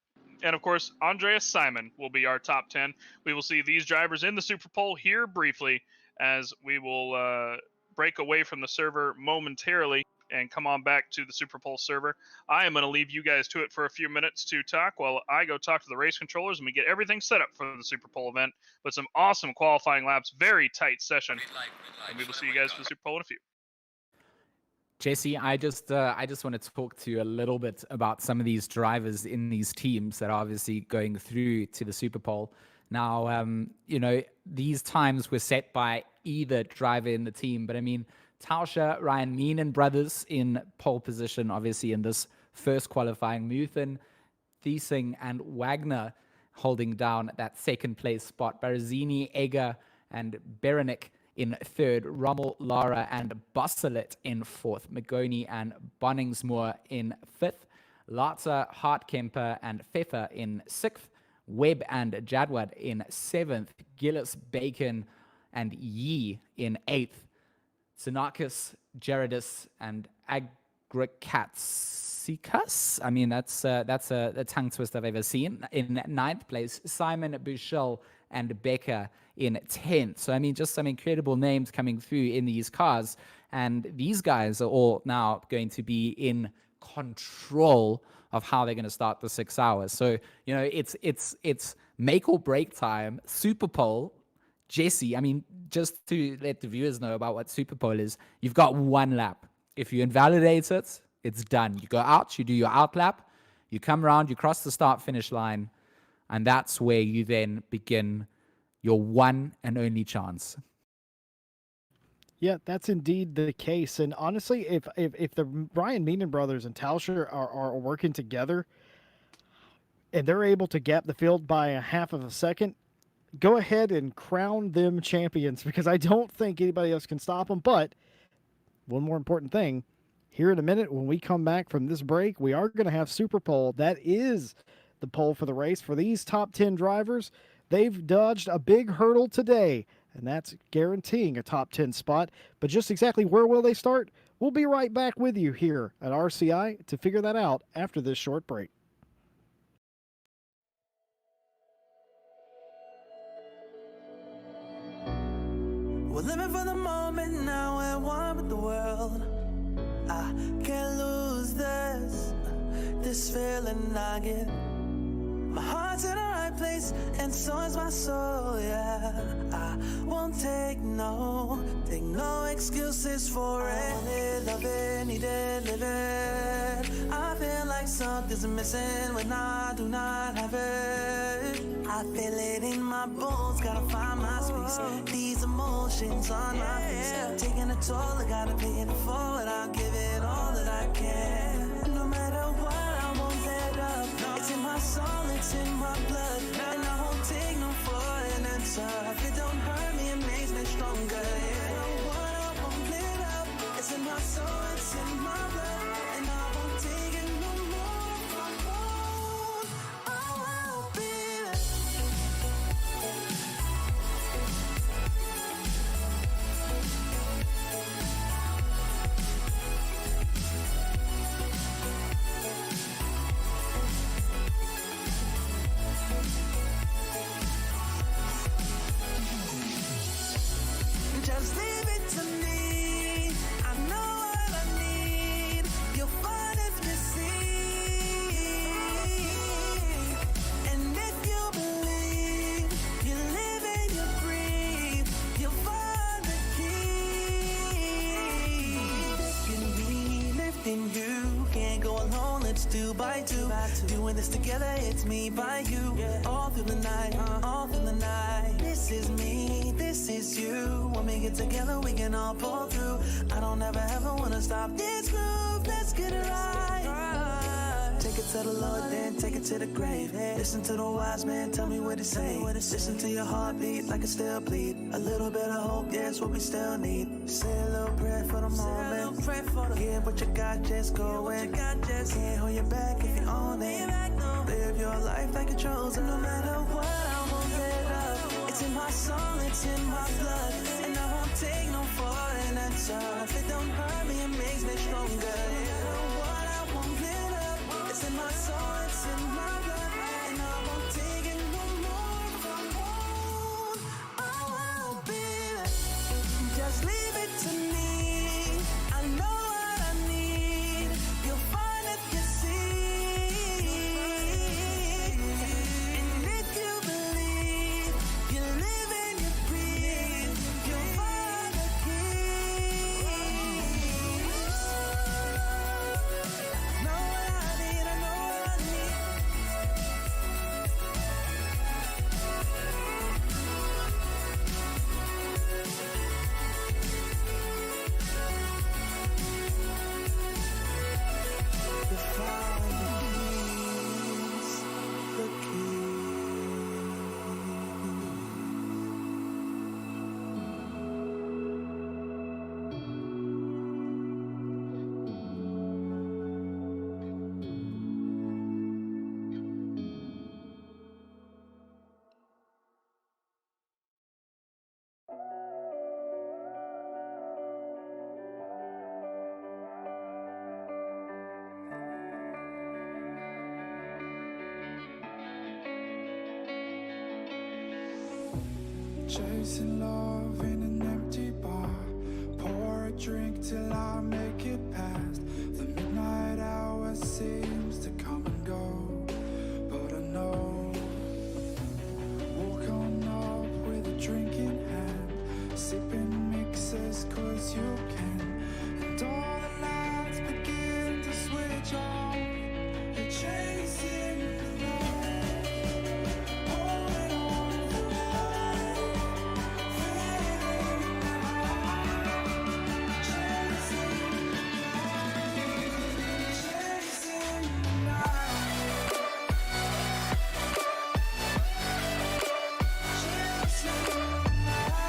And of course, Andreas Simon will be our top 10. We will see these drivers in the Superpole here briefly as we will break away from the server momentarily and come on back to the Superpole server. I am going to leave you guys to it for a few minutes to talk while I go talk to the race controllers and we get everything set up for the Superpole event with some awesome qualifying laps, very tight session. And we will see you guys for the Superpole in a few. Jesse, I just want to talk to you a little bit about some of these drivers in these teams that are obviously going through to the Superpole. Now, these times were set by either driver in the team, but I mean, Tauscher, Ryan Meenan brothers in pole position, obviously in this first qualifying. Muthen, Thiesing, and Wagner holding down that second place spot. Barzini, Egger, and Berenik in third, Rommel, Lara, and Busselet in fourth, Magoni and Bonningsmoor in fifth, Latta, Hartkemper, and Pfeffer in sixth, Webb and Jadwad in seventh, Gillis, Bacon, and Yee in eighth, Tsanakis, Gerardus, and Agrikatsikas. I mean, that's a tongue twist I've ever seen. In ninth place, Simon, Buchel, and Becker in 10th. So, I mean, just some incredible names coming through in these cars. And these guys are all now going to be in control of how they're going to start the 6 hours. So, it's make or break time. Superpole, Jesse, I mean, just to let the viewers know about what Superpole is, you've got one lap. If you invalidate it, it's done. You go out, you do your out lap, you come around, you cross the start-finish line, and that's where you then begin your one and only chance. Yeah, that's indeed the case. And honestly, if the Ryan Meenan brothers and Tauscher are working together and they're able to gap the field by a half of a second, go ahead and crown them champions, because I don't think anybody else can stop them. But one more important thing, here in a minute when we come back from this break, we are going to have Superpole. That is the pole for the race. For these top 10 drivers, they've dodged a big hurdle today, and that's guaranteeing a top 10 spot. But just exactly where will they start? We'll be right back with you here at RCI to figure that out after this short break. We're living for the moment now, we're one with the world. I can't lose this feeling I get. My heart's in the right place, and so is my soul, yeah. I won't take no excuses for it. Love it, need it, live it. I feel like something's missing when I do not have it. I feel it in my bones, gotta find my space. These emotions on my face, taking a toll, I gotta pay it forward. I'll give it all that I can. No matter what, I won't let up. It's in my soul, it's in my blood, and I won't take no for an answer. If it don't hurt me, it makes me stronger. Yeah, no what, I won't let up. It's in my soul, it's in my blood, and I won't take it no more. I won't, baby. Just leave it to me. I know what I need. You'll find if you see. And if you believe, you live and you breathe, you'll find the key. Lifting me, lifting you. Can't go alone, let's do by two. Doing this together, it's me by you. All through the night, all through the night. This is me, this is you. When we get together, we can all pull through. I don't ever wanna stop this groove. Let's get it right. Take it to the Lord, then take it to the grave. Listen to the wise man, tell me what he say. Listen to your heartbeat like it still bleed. A little bit of hope, yeah, it's what we still need. Say a little prayer for the moment. Give what you got, just go in. Can't hold you back if you own it. Live your life like you're chosen. No matter what, I won't let up. It's in my soul, it's in my blood. And I won't take no for an answer. If it don't hurt me, it makes me stronger. No matter what, I won't let up. It's in my soul, it's in my blood. And I won't take it no more. I won't be there. Just leave it to me. I know what I need. You'll find it, you see. And if you believe, you live and you breathe, you'll find the key. Know what I need, I know what I need. You find the key. Chasing love in an empty bar. Pour a drink till I make it past. The midnight hour seems to come and go, but I know. Walk on up with a drink in hand, sipping mixes cause you can. And all the lights begin to switch off. You're chasing the night, holding on for life, feeling the high, chasing the night, chasing the night,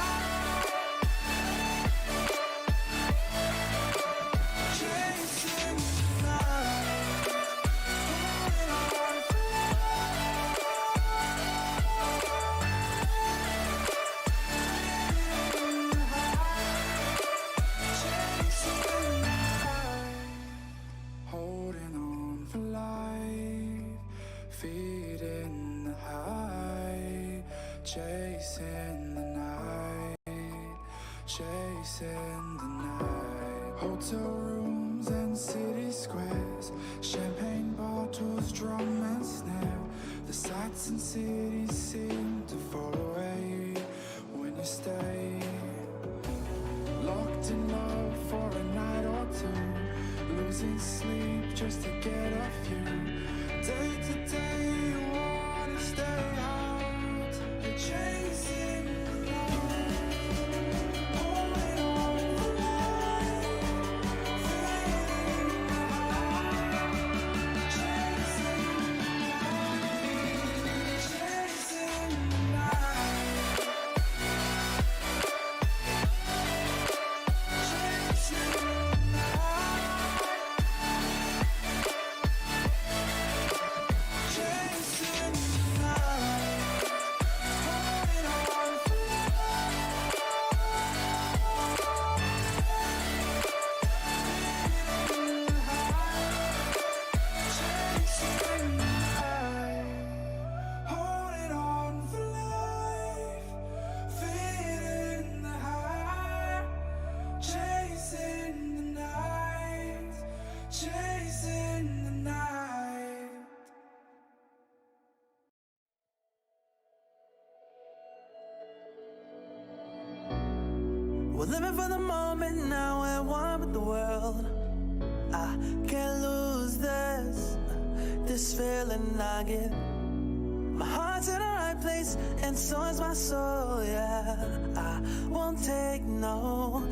chasing the night, chasing the night, holding on for holding on for life, feeding the high, chasing the night, chasing the night. Hotel rooms and city squares, champagne bottles, drum and snare. The sights and cities seem to fall away when you stay. Locked in love for a night or two, losing sleep just to get off you. Day to day you wanna stay out, you're chasing the night, holding on for life, feeling the high, chasing the night, chasing the night, chasing the night, chasing the night, holding on for feeling the high, chasing the night, holding on for life, feeling the high, chasing the night, chasing the night. We're living for the moment now, we're one with the world. I can't lose this feeling I get. My heart's in the right place, and so is my soul, yeah. I won't take no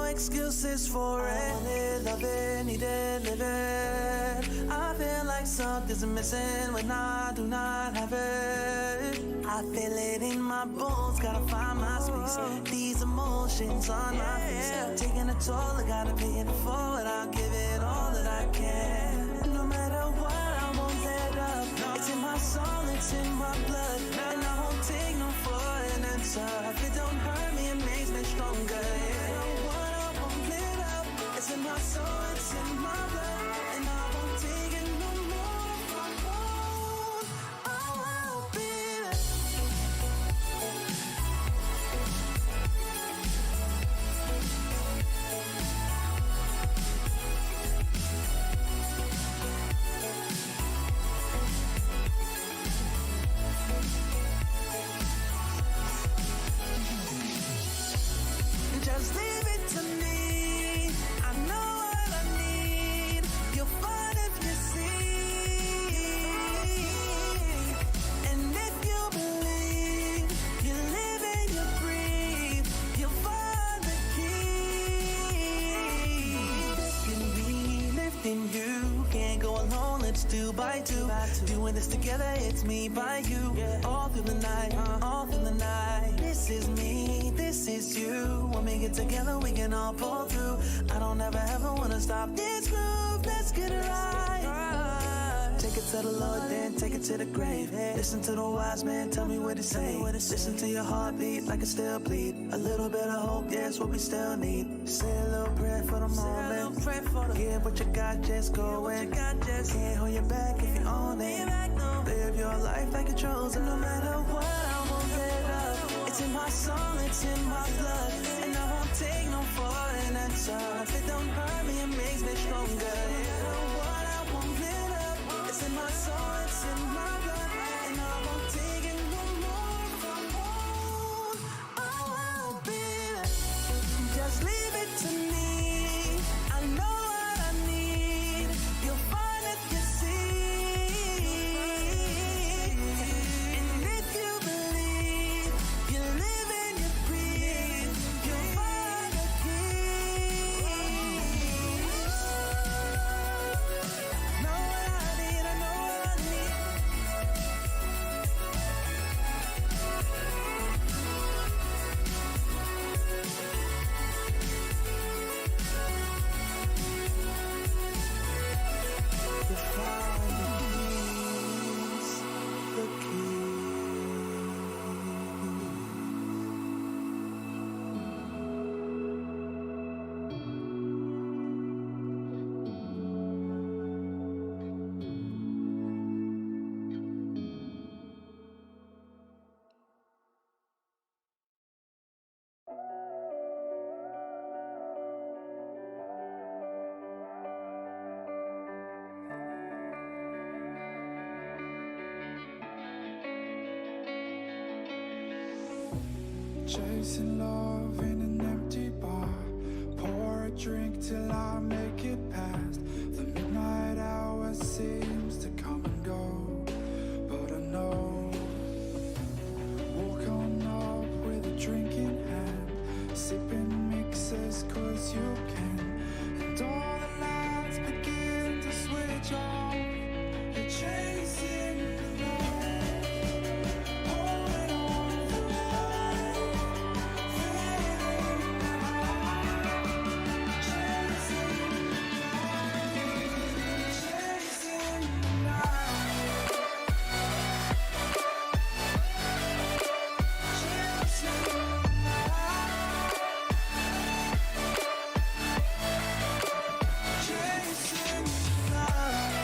excuses for it. I want it, love it, need it, live it. I feel like something's missing when I do not have it. I feel it in my bones, gotta find my space. These emotions on my face, taking a toll, I gotta pay it forward. I'll give it all that I can. No matter what, I won't let up. It's in my soul, it's in my blood, and I won't take no for an answer. If it don't hurt me, it makes me stronger. Yeah. What I won't let up. It's in my soul, it's in my blood, and I won't take it no more. I won't be there. Just leave it to me. I know what I need. You'll find if you see. And if you believe, you live and you breathe, you'll find the key. Lifting me, lifting you. Can't go alone, let's do by two. Doing this together, it's me by you. All through the night, all through the night. This is me, this is you. When we get together, we can all pull through. I don't ever wanna stop this groove. Let's get it right. Take it to the Lord, then take it to the grave. Listen to the wise man, tell me what to say. Listen to your heartbeat like it still bleed. A little bit of hope, yes, what we still need. Say a little prayer for the moment. Give what you got, just go in. Can't hold you back if you own it. Live your life like you're chosen. No matter what, I won't let up. It's in my soul, it's in my blood, and I won't take no for an answer. If it don't hurt me, it makes me stronger. Yeah. What I won't let up. It's in my soul, it's in my blood, and I won't take it no more. I won't be there. Just leave it to me. I know what I need. You'll find if you see. And if you believe, you live and you breathe, you'll find the key. Know what I need, I know what I need. You find the key. Chasing love in an empty bar. Pour a drink till I make it past. The midnight hour seems to come and go, but I know. Walk on up with a drink in hand, sipping mixers 'cause you can. And all the lights begin to switch off. You're chasing the light, holding on for life, feeling the high, chasing the light, chasing the night, chasing the night, chasing the night,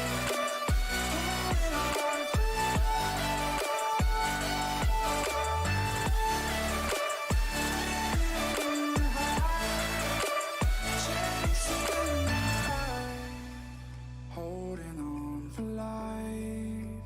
holding on for life, feeling the high, chasing the night, holding on for life,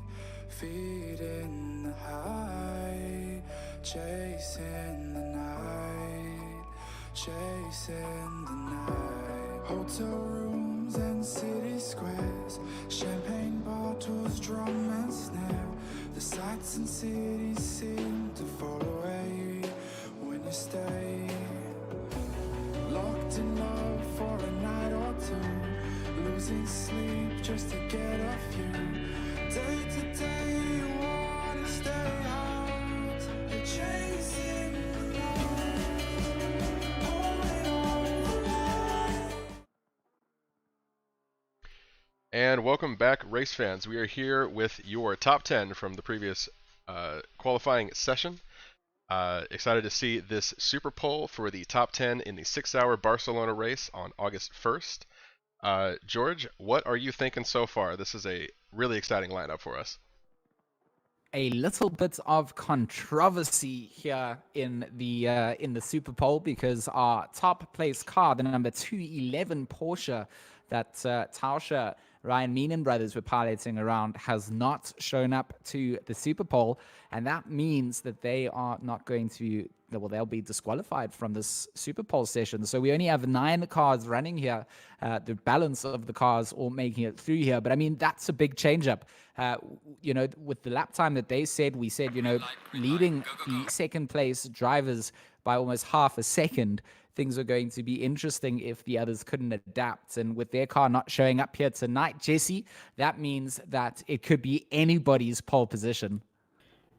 feeding the high, chasing the night, chasing the night. Hotel room homes and city squares, champagne bottles, drum and snare. The sights and cities seem to fall away when you stay. Locked in love for a night or two, losing sleep just to get a few. Day to day you wanna stay out, you're chasing the light, holding on for life. And welcome back, race fans. We are here with your top 10 from the previous qualifying session. Excited to see this Superpole for the top 10 in the 6-hour Barcelona race on August 1st. George, what are you thinking so far? This is a really exciting lineup for us. A little bit of controversy here in the Superpole, because our top place car, the number 211 Porsche that Tauscher, Ryan Meenan brothers were piloting around, has not shown up to the Superpole, and that means that they are not going to, well, they'll be disqualified from this Superpole session. So we only have 9 cars running here, the balance of the cars all making it through here. But I mean, that's a big change up. You know, with the lap time that they said, we said, you know, leading the second place drivers by almost half a second, things are going to be interesting if the others couldn't adapt. And with their car not showing up here tonight, Jesse, that means that it could be anybody's pole position.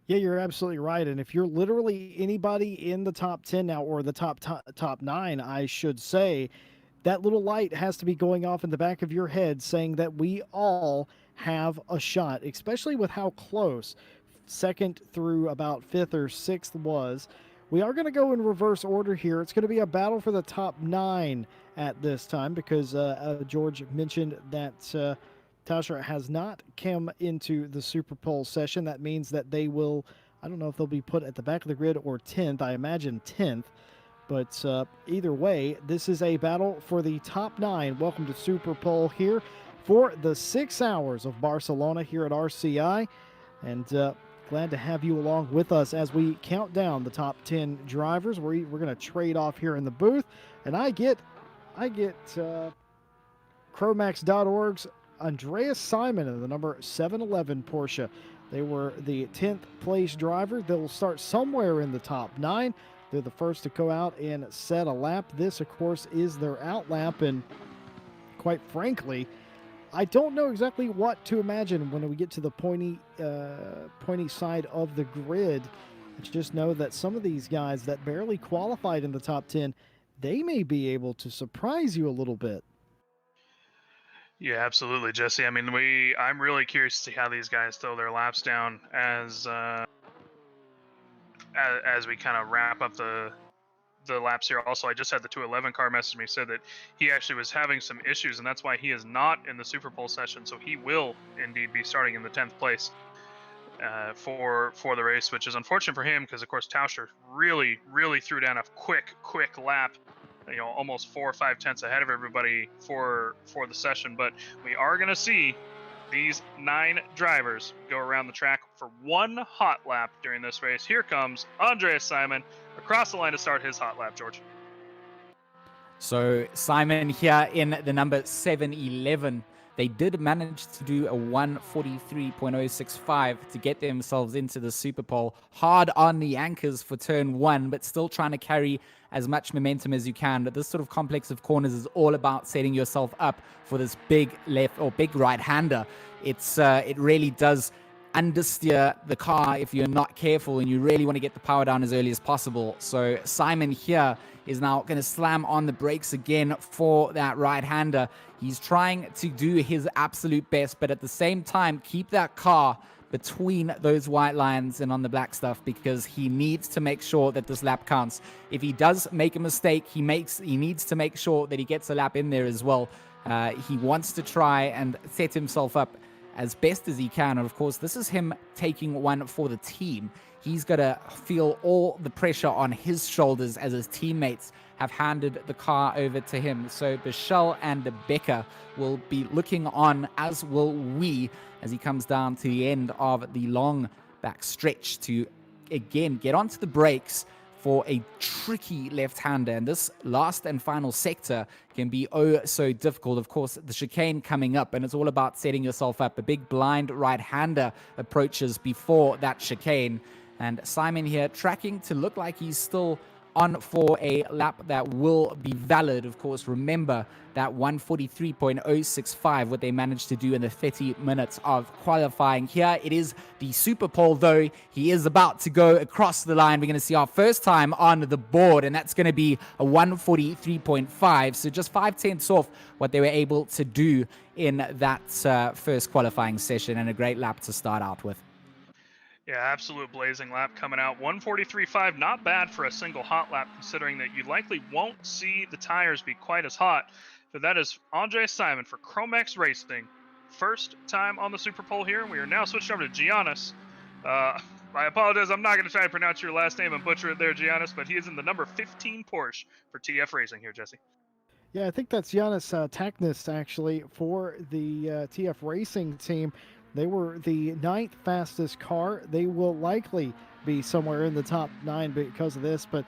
Yeah, you're absolutely right. And if you're literally anybody in the top 10 now, or the top 9, I should say, that little light has to be going off in the back of your head saying that we all have a shot, especially with how close second through about 5th or 6th was. We are going to go in reverse order here. It's going to be a battle for the top 9 at this time, because George mentioned that Tauscher has not come into the Superpole session. That means that they will, I don't know if they'll be put at the back of the grid or 10th. I imagine 10th. But either way, this is a battle for the top 9. Welcome to Superpole here for the 6 hours of Barcelona here at RCI. And glad to have you along with us as we count down the top 10 drivers. We're going to trade off here in the booth, and I get Chromax.org's Andreas Simon in the number 711 Porsche. They were the 10th place driver. They'll start somewhere in the top 9. They're the first to go out and set a lap. This, of course, is their out lap, and quite frankly, I don't know exactly what to imagine when we get to the pointy side of the grid. I just know that some of these guys that barely qualified in the top 10, they may be able to surprise you a little bit. Yeah, absolutely, Jesse. I mean, I'm really curious to see how these guys throw their laps down as we kind of wrap up the laps here. Also, I just had the 211 car message me, said that he actually was having some issues, and that's why he is not in the Superpole session. So he will indeed be starting in the 10th place for the race, which is unfortunate for him, because of course Tauscher really threw down a quick lap, you know, almost 4 or 5 tenths ahead of everybody for the session. But we are going to see these 9 drivers go around the track for one hot lap during this race. Here comes Andreas Simon across the line to start his hot lap, George. So Simon here in the number 711. They did manage to do a 1:43.065 to get themselves into the Superpole. Hard on the anchors for turn 1, but still trying to carry as much momentum as you can. But this sort of complex of corners is all about setting yourself up for this big left or big right-hander. It really does understeer the car if you're not careful and you really want to get the power down as early as possible. So Simon here is now going to slam on the brakes again for that right-hander. He's trying to do his absolute best, but at the same time, keep that car between those white lines and on the black stuff, because he needs to make sure that this lap counts. If he does make a mistake, he needs to make sure that he gets a lap in there as well. He wants to try and set himself up as best as he can. And of course, this is him taking one for the team. He's got to feel all the pressure on his shoulders as his teammates have handed the car over to him. So Bichelle and Becker will be looking on, as will we, as he comes down to the end of the long back stretch to, again, get onto the brakes for a tricky left-hander, and this last and final sector can be oh so difficult. Of course, the chicane coming up, and it's all about setting yourself up. A big blind right-hander approaches before that chicane, and Simon here tracking to look like he's still on for a lap that will be valid. Of course, remember that 143.065, what they managed to do in the 30 minutes of qualifying. Here it is the Superpole, though. He is about to go across the line. We're going to see our first time on the board, and that's going to be a 143.5, so just 5/10 off what they were able to do in that first qualifying session, and a great lap to start out with. Yeah, absolute blazing lap coming out. 143.5, not bad for a single hot lap, considering that you likely won't see the tires be quite as hot. But that is Andre Simon for Chromex Racing. First time on the Superpole here, and we are now switched over to Giannis. I apologize, I'm not going to try to pronounce your last name and butcher it there, Giannis, but he is in the number 15 Porsche for TF Racing here, Jesse. Yeah, I think that's Giannis Taknis, actually, for the TF Racing team. They were the 9th fastest car. They will likely be somewhere in the top 9 because of this, but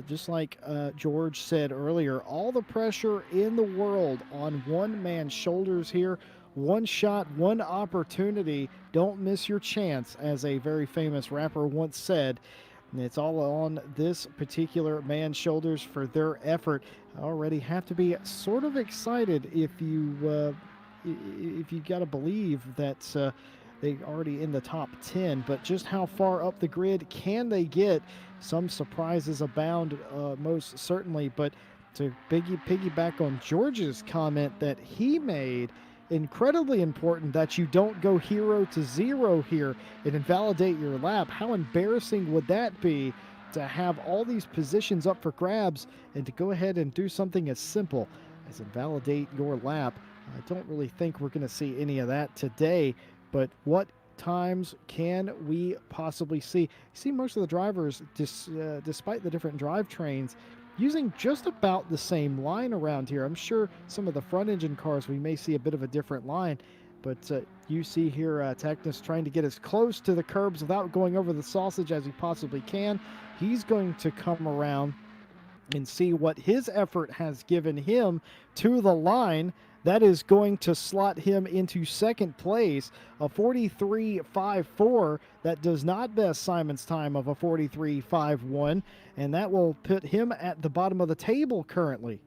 just like George said earlier, all the pressure in the world on one man's shoulders here. One shot, one opportunity. Don't miss your chance, as a very famous rapper once said. And it's all on this particular man's shoulders for their effort. I already have to be sort of excited if you got to believe that they're already in the top 10, but just how far up the grid can they get? Some surprises abound, most certainly, but to piggyback on George's comment that he made, incredibly important that you don't go 0 to 0 here and invalidate your lap. How embarrassing would that be to have all these positions up for grabs and to go ahead and do something as simple as invalidate your lap? I don't really think we're going to see any of that today, but what times can we possibly see? You see most of the drivers, despite the different drivetrains, using just about the same line around here. I'm sure some of the front engine cars, we may see a bit of a different line, but you see here Taknis trying to get as close to the curbs without going over the sausage as he possibly can. He's going to come around and see what his effort has given him to the line. That is going to slot him into second place, a 43.54. That does not best Simon's time of a 43.51, and that will put him at the bottom of the table currently.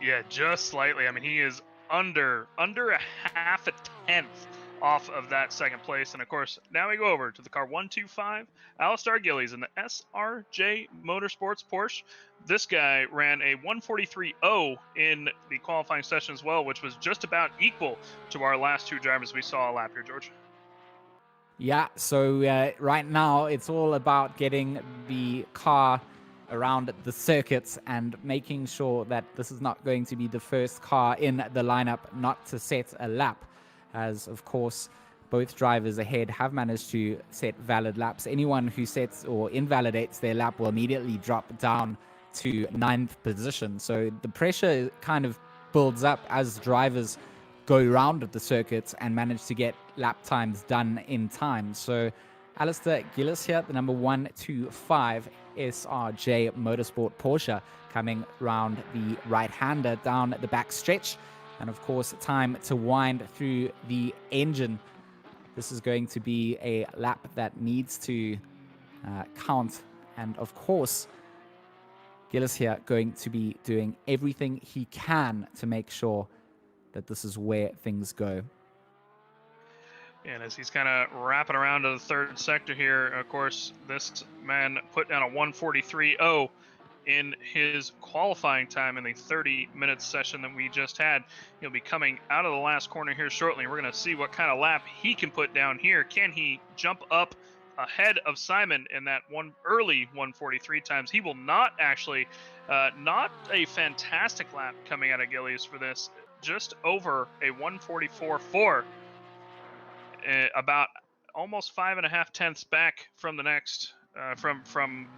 Yeah, just slightly. I mean, he is under a half a tenth off of that second place. And of course, now we go over to the car 125, Alistar Gillies in the SRJ Motorsports Porsche. This guy ran a 143.0 in the qualifying session as well, which was just about equal to our last two drivers we saw a lap here, George. Yeah, so right now it's all about getting the car around the circuits and making sure that this is not going to be the first car in the lineup not to set a lap, as of course both drivers ahead have managed to set valid laps. Anyone who sets or invalidates their lap will immediately drop down to 9th position. So the pressure kind of builds up as drivers go around the circuits and manage to get lap times done in time. So Alistair Gillis here, the number 125 SRJ Motorsport Porsche, coming round the right-hander down the back stretch. And of course, time to wind through the engine. This is going to be a lap that needs to count. And of course, Gillis here going to be doing everything he can to make sure that this is where things go. And as he's kind of wrapping around to the third sector here, of course, this man put down a 143.0 in his qualifying time in the 30-minute session that we just had. He'll be coming out of the last corner here shortly. We're going to see what kind of lap he can put down here. Can he jump up ahead of Simon in that early 143 times? He will not actually, not a fantastic lap coming out of Gillies for this. Just over a 144.4, about almost 5.5 tenths back from the next, from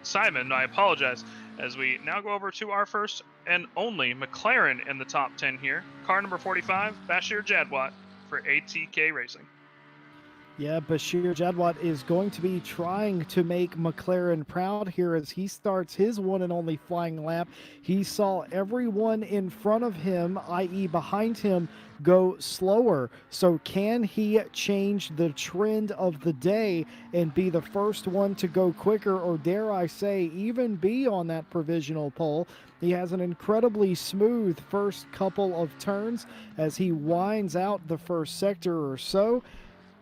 Simon. I apologize. As we now go over to our first and only McLaren in the top 10 here. Car number 45, Bashir Jadwat for ATK Racing. Yeah, Bashir Jadwat is going to be trying to make McLaren proud here as he starts his one and only flying lap. He saw everyone in front of him, i.e. behind him, go slower. So can he change the trend of the day and be the first one to go quicker, or dare I say, even be on that provisional pole? He has an incredibly smooth first couple of turns as he winds out the first sector or so.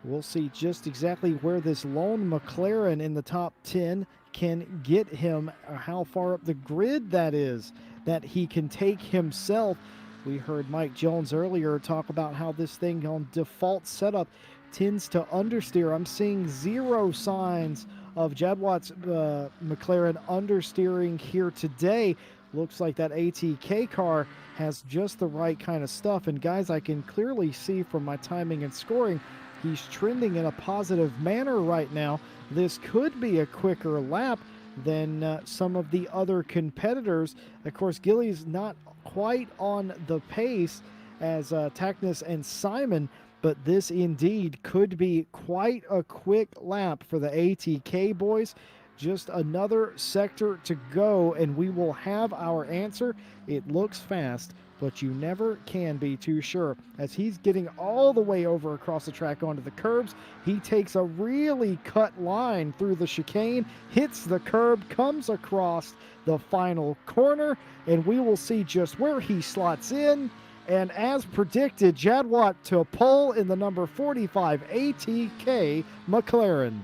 We'll see just exactly where this lone McLaren in the top 10 can get him, or how far up the grid that is that he can take himself. We heard Mike Jones earlier talk about how this thing on default setup tends to understeer. I'm seeing zero signs of Jadwat's McLaren understeering here today. Looks like that ATK car has just the right kind of stuff. And guys, I can clearly see from my timing and scoring, he's trending in a positive manner right now. This could be a quicker lap than some of the other competitors. Of course, Gilly's not quite on the pace as Taknis and Simon, but this indeed could be quite a quick lap for the ATK boys. Just another sector to go, and we will have our answer. It looks fast, but you never can be too sure. As he's getting all the way over across the track onto the curbs, he takes a really cut line through the chicane, hits the curb, comes across the final corner, and we will see just where he slots in. And as predicted, Jadwat to pole in the number 45 ATK McLaren.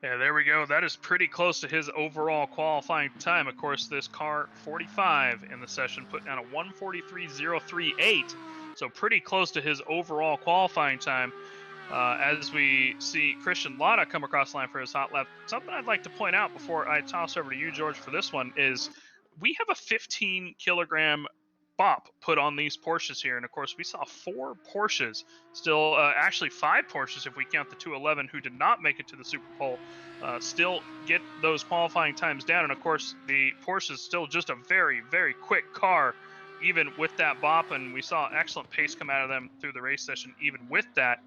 Yeah, there we go. That is pretty close to his overall qualifying time. Of course, this car 45 in the session put down a 1:43.038, so pretty close to his overall qualifying time. As we see Christian Lada come across the line for his hot lap, something I'd like to point out before I toss over to you, George, for this one is we have a 15 kilogram bop put on these Porsches here, and of course we saw 4 Porsches, still actually 5 Porsches if we count the 211 who did not make it to the Superpole, still get those qualifying times down. And of course the Porsche is still just a very, very quick car even with that bop, and we saw excellent pace come out of them through the race session even with that.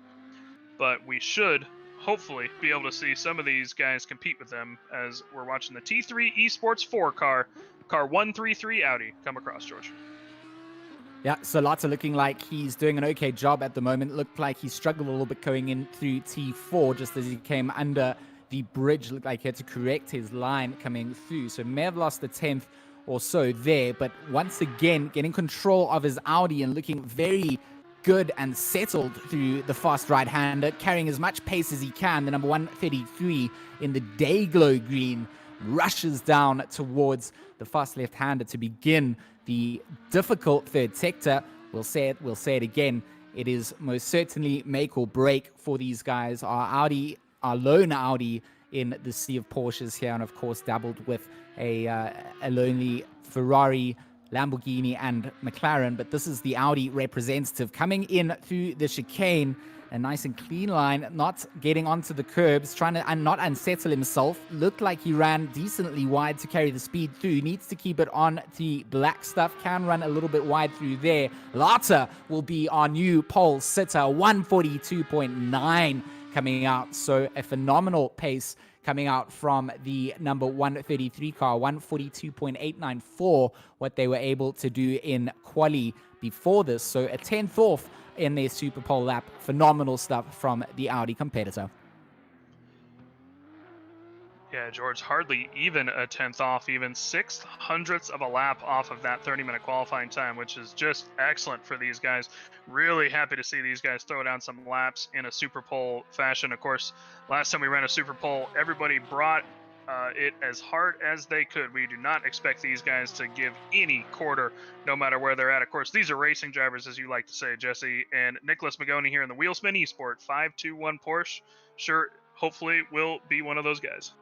But we should hopefully be able to see some of these guys compete with them as we're watching the T3 Esports 4 car 133 Audi come across, George. Yeah, so Lata looking like he's doing an okay job at the moment. Looked like he struggled a little bit going in through T4 just as he came under the bridge. Looked like he had to correct his line coming through. So may have lost the 10th or so there, but once again getting control of his Audi and looking very good and settled through the fast right-hander, carrying as much pace as he can. The number 133 in the Dayglow green rushes down towards the fast left-hander to begin the difficult third sector. We'll say it again. It is most certainly make or break for these guys. Our lone Audi in the sea of Porsches here, and of course dabbled with a lonely Ferrari, Lamborghini, and McLaren. But this is the Audi representative coming in through the chicane. A nice and clean line, not getting onto the curbs, trying to not unsettle himself. Looked like he ran decently wide to carry the speed through. Needs to keep it on the black stuff. Can run a little bit wide through there. Lata will be our new pole sitter, 142.9 coming out. So a phenomenal pace coming out from the number 133 car, 142.894, what they were able to do in quali before this. So a 10th off in their Superpole lap. Phenomenal stuff from the Audi competitor. Yeah, George, hardly even a 10th off, even 6/100ths of a lap off of that 30-minute qualifying time, which is just excellent for these guys. Really happy to see these guys throw down some laps in a Superpole fashion. Of course, last time we ran a Superpole, everybody brought it as hard as they could. We do not expect these guys to give any quarter, no matter where they're at. Of course, these are racing drivers, as you like to say, Jesse. And Nicholas Magoni here in the Wheelspin Esport 521 Porsche, sure, hopefully will be one of those guys.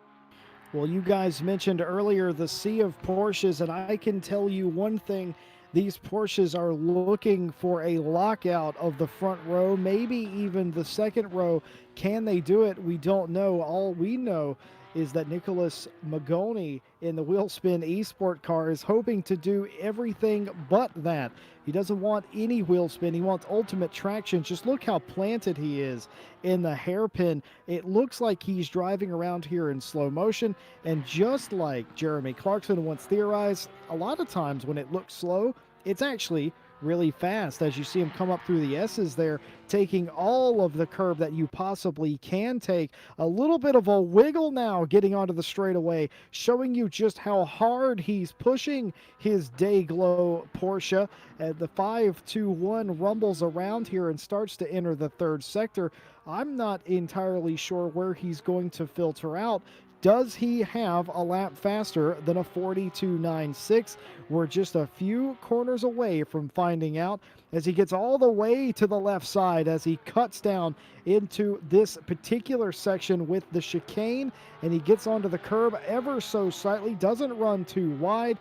Well, you guys mentioned earlier the sea of Porsches, and I can tell you one thing. These Porsches are looking for a lockout of the front row, maybe even the second row, Can they do it? We don't know. All we know is that Nicholas Magoni in the Wheelspin Esport car is hoping to do everything but that. He doesn't want any wheel spin. He wants ultimate traction. Just look how planted he is in the hairpin. It looks like he's driving around here in slow motion. And just like Jeremy Clarkson once theorized, a lot of times when it looks slow, it's actually really fast, as you see him come up through the S's there, taking all of the curb that you possibly can take. A little bit of a wiggle now getting onto the straightaway, showing you just how hard he's pushing his Dayglow Porsche. The 5-2-1 rumbles around here and starts to enter the third sector. I'm not entirely sure where he's going to filter out. Does he have a lap faster than a 42.96? We're just a few corners away from finding out, as he gets all the way to the left side as he cuts down into this particular section with the chicane, and he gets onto the curb ever so slightly, doesn't run too wide,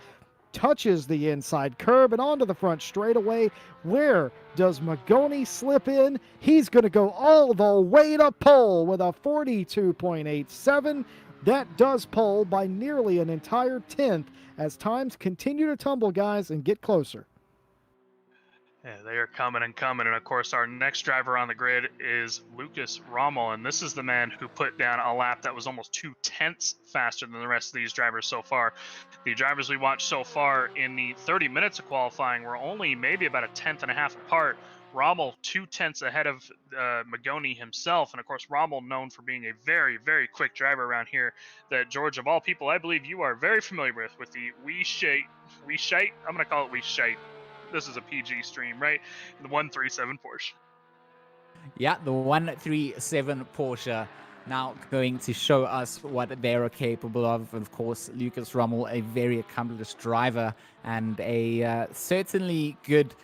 touches the inside curb and onto the front straightaway. Where does Magoni slip in? He's going to go all the way to pole with a 42.87. That does pole by nearly an entire tenth as times continue to tumble, guys, and get closer. Yeah, they are coming and coming. And of course, our next driver on the grid is Lucas Rommel. And this is the man who put down a lap that was almost 2/10 faster than the rest of these drivers so far. The drivers we watched so far in the 30 minutes of qualifying were only maybe about a tenth and a half apart. Rommel 2/10 ahead of Magoni himself. And of course, Rommel known for being a very, very quick driver around here that, George, of all people, I believe you are very familiar with the Wee Shite. I'm going to call it Wee Shite. This is a PG stream, right? The 137 Porsche. Yeah, the 137 Porsche now going to show us what they are capable of. Of course, Lucas Rommel, a very accomplished driver and a certainly good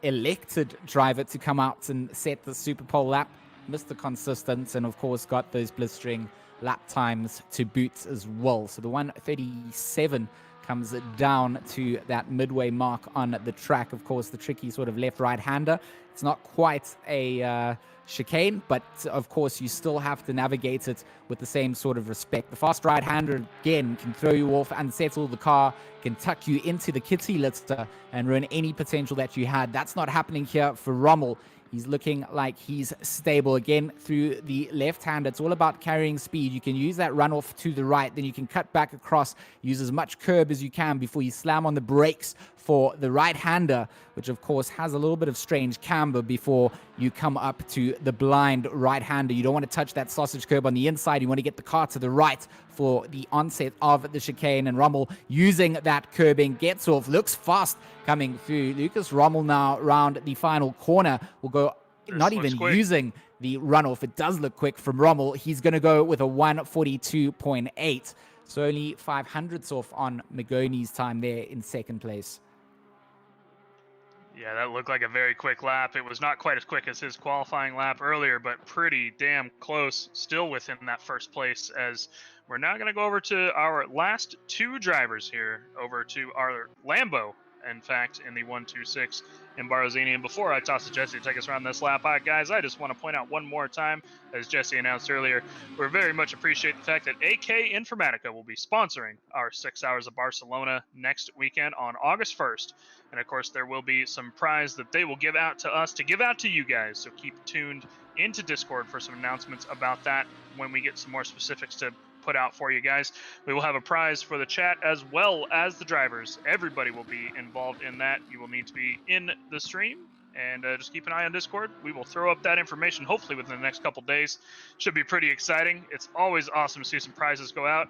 elected driver to come out and set the Superpole lap. Mr. Consistent, and of course got those blistering lap times to boot as well. So the 137 comes down to that midway mark on the track. Of course, the tricky sort of left-right hander. It's not quite a chicane, but of course you still have to navigate it with the same sort of respect. The fast right-hander, again, can throw you off, unsettle the car, can tuck you into the kitty litter and ruin any potential that you had. That's not happening here for Rommel. He's looking like he's stable again through the left hand. It's all about carrying speed. You can use that runoff to the right, then you can cut back across, use as much curb as you can before you slam on the brakes for the right-hander, which of course has a little bit of strange camber before you come up to the blind right-hander. You don't want to touch that sausage curb on the inside. You want to get the car to the right for the onset of the chicane, and Rommel using that curbing gets off, looks fast coming through. Lucas Rommel now around the final corner will go not even using the runoff. It does look quick from Rommel. He's going to go with a 142.8. So only 500ths off on Magoni's time there in second place. Yeah, that looked like a very quick lap. It was not quite as quick as his qualifying lap earlier, but pretty damn close, still within that first place, as we're now going to go over to our last two drivers here, over to our Lambo, in fact, in the 126 in Barzini. And before I toss to Jesse to take us around this lap, guys, I just want to point out one more time, as Jesse announced earlier, we very much appreciate the fact that AK Informatica will be sponsoring our 6 hours of Barcelona next weekend on August 1st. And of course, there will be some prize that they will give out to us to give out to you guys. So keep tuned into Discord for some announcements about that when we get some more specifics to put out for you guys. We will have a prize for the chat as well as the drivers. Everybody will be involved in that. You will need to be in the stream, and just keep an eye on Discord. We will throw up that information hopefully within the next couple days. Should be pretty exciting. It's always awesome to see some prizes go out,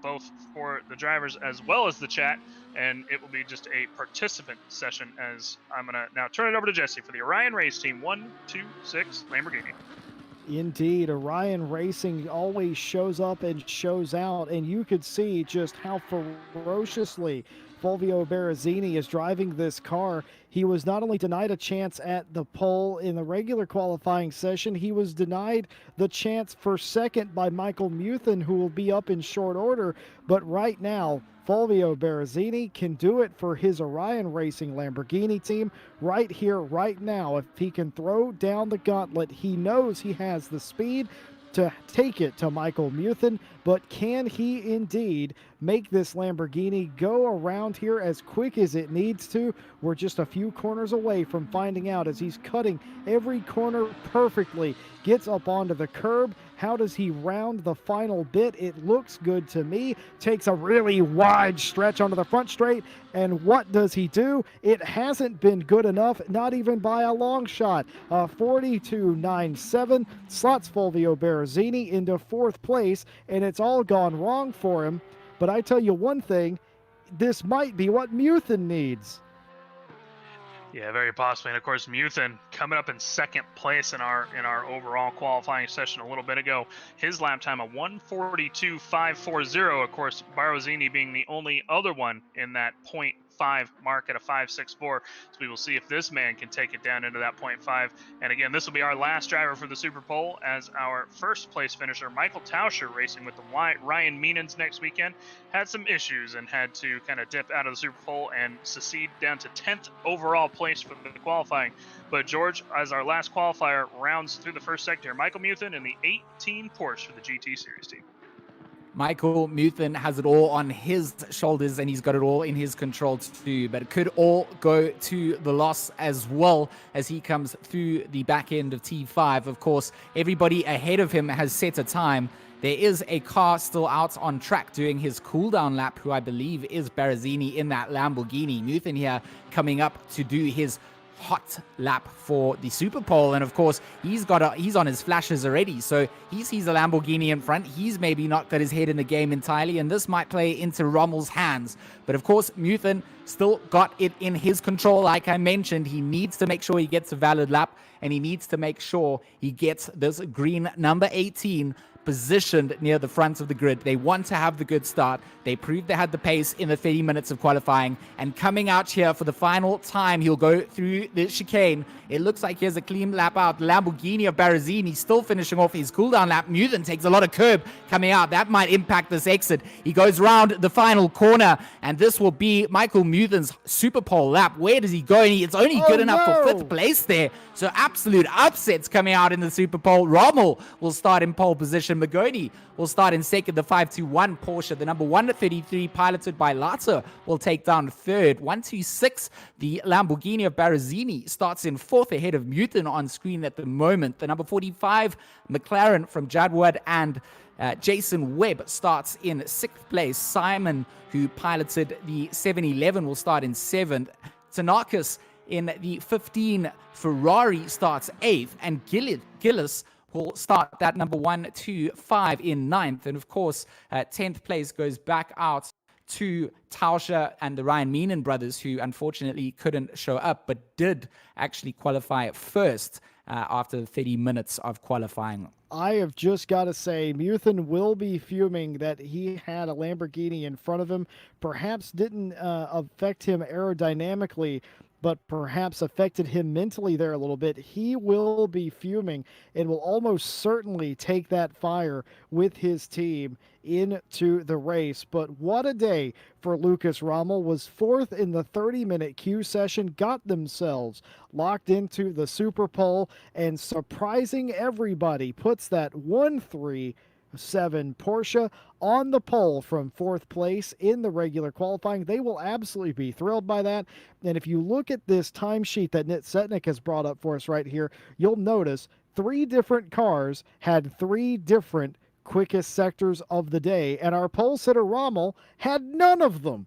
both for the drivers as well as the chat, and it will be just a participant session, as I'm gonna now turn it over to Jesse for the Orion Race Team 126 Lamborghini. Indeed, Orion Racing always shows up and shows out, and you could see just how ferociously Fulvio Berrezzini is driving this car. He was not only denied a chance at the pole in the regular qualifying session, he was denied the chance for second by Michael Muthen, who will be up in short order. But right now, Fulvio Berrezzini can do it for his Orion Racing Lamborghini team right here, right now. If he can throw down the gauntlet, he knows he has the speed. to take it to Michael Muthen, but can he indeed make this Lamborghini go around here as quick as it needs to? We're just a few corners away from finding out as he's cutting every corner perfectly. Gets up onto the curb. How does he round the final bit? It looks good to me. Takes a really wide stretch onto the front straight. And what does he do? It hasn't been good enough, not even by a long shot. 42.97 slots Fulvio Berrezzini into fourth place, and it's all gone wrong for him. But I tell you one thing, this might be what Muthen needs. Yeah, very possibly. And of course, Muthen coming up in second place in our overall qualifying session a little bit ago. His lap time of 1:42.540. Of course, Berrezzini being the only other one in that 0.5 mark at a 5.64. So we will see if this man can take it down into that 0.5. And again, this will be our last driver for the Superpole, as our first place finisher, Michael Tauscher, racing with the Ryan Meenans next weekend, had some issues and had to kind of dip out of the Superpole and secede down to 10th overall place for the qualifying. But George, as our last qualifier, rounds through the first sector, Michael Muthen in the 18 Porsche for the GT Series team. Michael Muthen has it all on his shoulders, and he's got it all in his control too, but it could all go to the loss as well as he comes through the back end of T5. Of course, everybody ahead of him has set a time. There is a car still out on track doing his cooldown lap, who I believe is Berrezzini in that Lamborghini. Muthen here coming up to do his hot lap for the Superpole, and of course he's on his flashes already, so he sees a Lamborghini in front. He's maybe not got his head in the game entirely, and this might play into Rommel's hands. But of course, Muthen still got it in his control. Like I mentioned, he needs to make sure he gets a valid lap, and he needs to make sure he gets this green number 18 positioned near the front of the grid. They want to have the good start. They proved they had the pace in the 30 minutes of qualifying, and coming out here for the final time, he'll go through the chicane. It looks like he has a clean lap out. Lamborghini of Berrezzini still finishing off his cooldown lap. Muthen takes a lot of curb coming out. That might impact this exit. He goes round the final corner, and this will be Michael Muthen's Superpole lap. Where does he go? And it's only good enough for fifth place there. So absolute upsets coming out in the Superpole. Rommel will start in pole position. Magoni will start in second. The 521 Porsche, the number 133, piloted by Lata, will take down third. 126, the Lamborghini of Berrezzini, starts in fourth ahead of Muthen on screen at the moment. The number 45 McLaren from Jadwood and Jason Webb starts in sixth place. Simon, who piloted the 711, will start in seventh. Tanakis in the 15 Ferrari starts eighth, and Gillis will start that number 125 in ninth. And of course, 10th place goes back out to Tauscher and the Ryan Meenan brothers, who unfortunately couldn't show up, but did actually qualify first after 30 minutes of qualifying. I have just got to say, Muthen will be fuming that he had a Lamborghini in front of him. Perhaps didn't affect him aerodynamically, but perhaps affected him mentally there a little bit. He will be fuming and will almost certainly take that fire with his team into the race. But what a day for Lucas Rommel. Was fourth in the 30-minute Q session, got themselves locked into the Superpole, and surprising everybody, puts that 1-3 7 Porsche on the pole from fourth place in the regular qualifying. They will absolutely be thrilled by that. And if you look at this timesheet that Nit Setnik has brought up for us right here, you'll notice 3 different cars had 3 different quickest sectors of the day, and our pole sitter Rommel had none of them.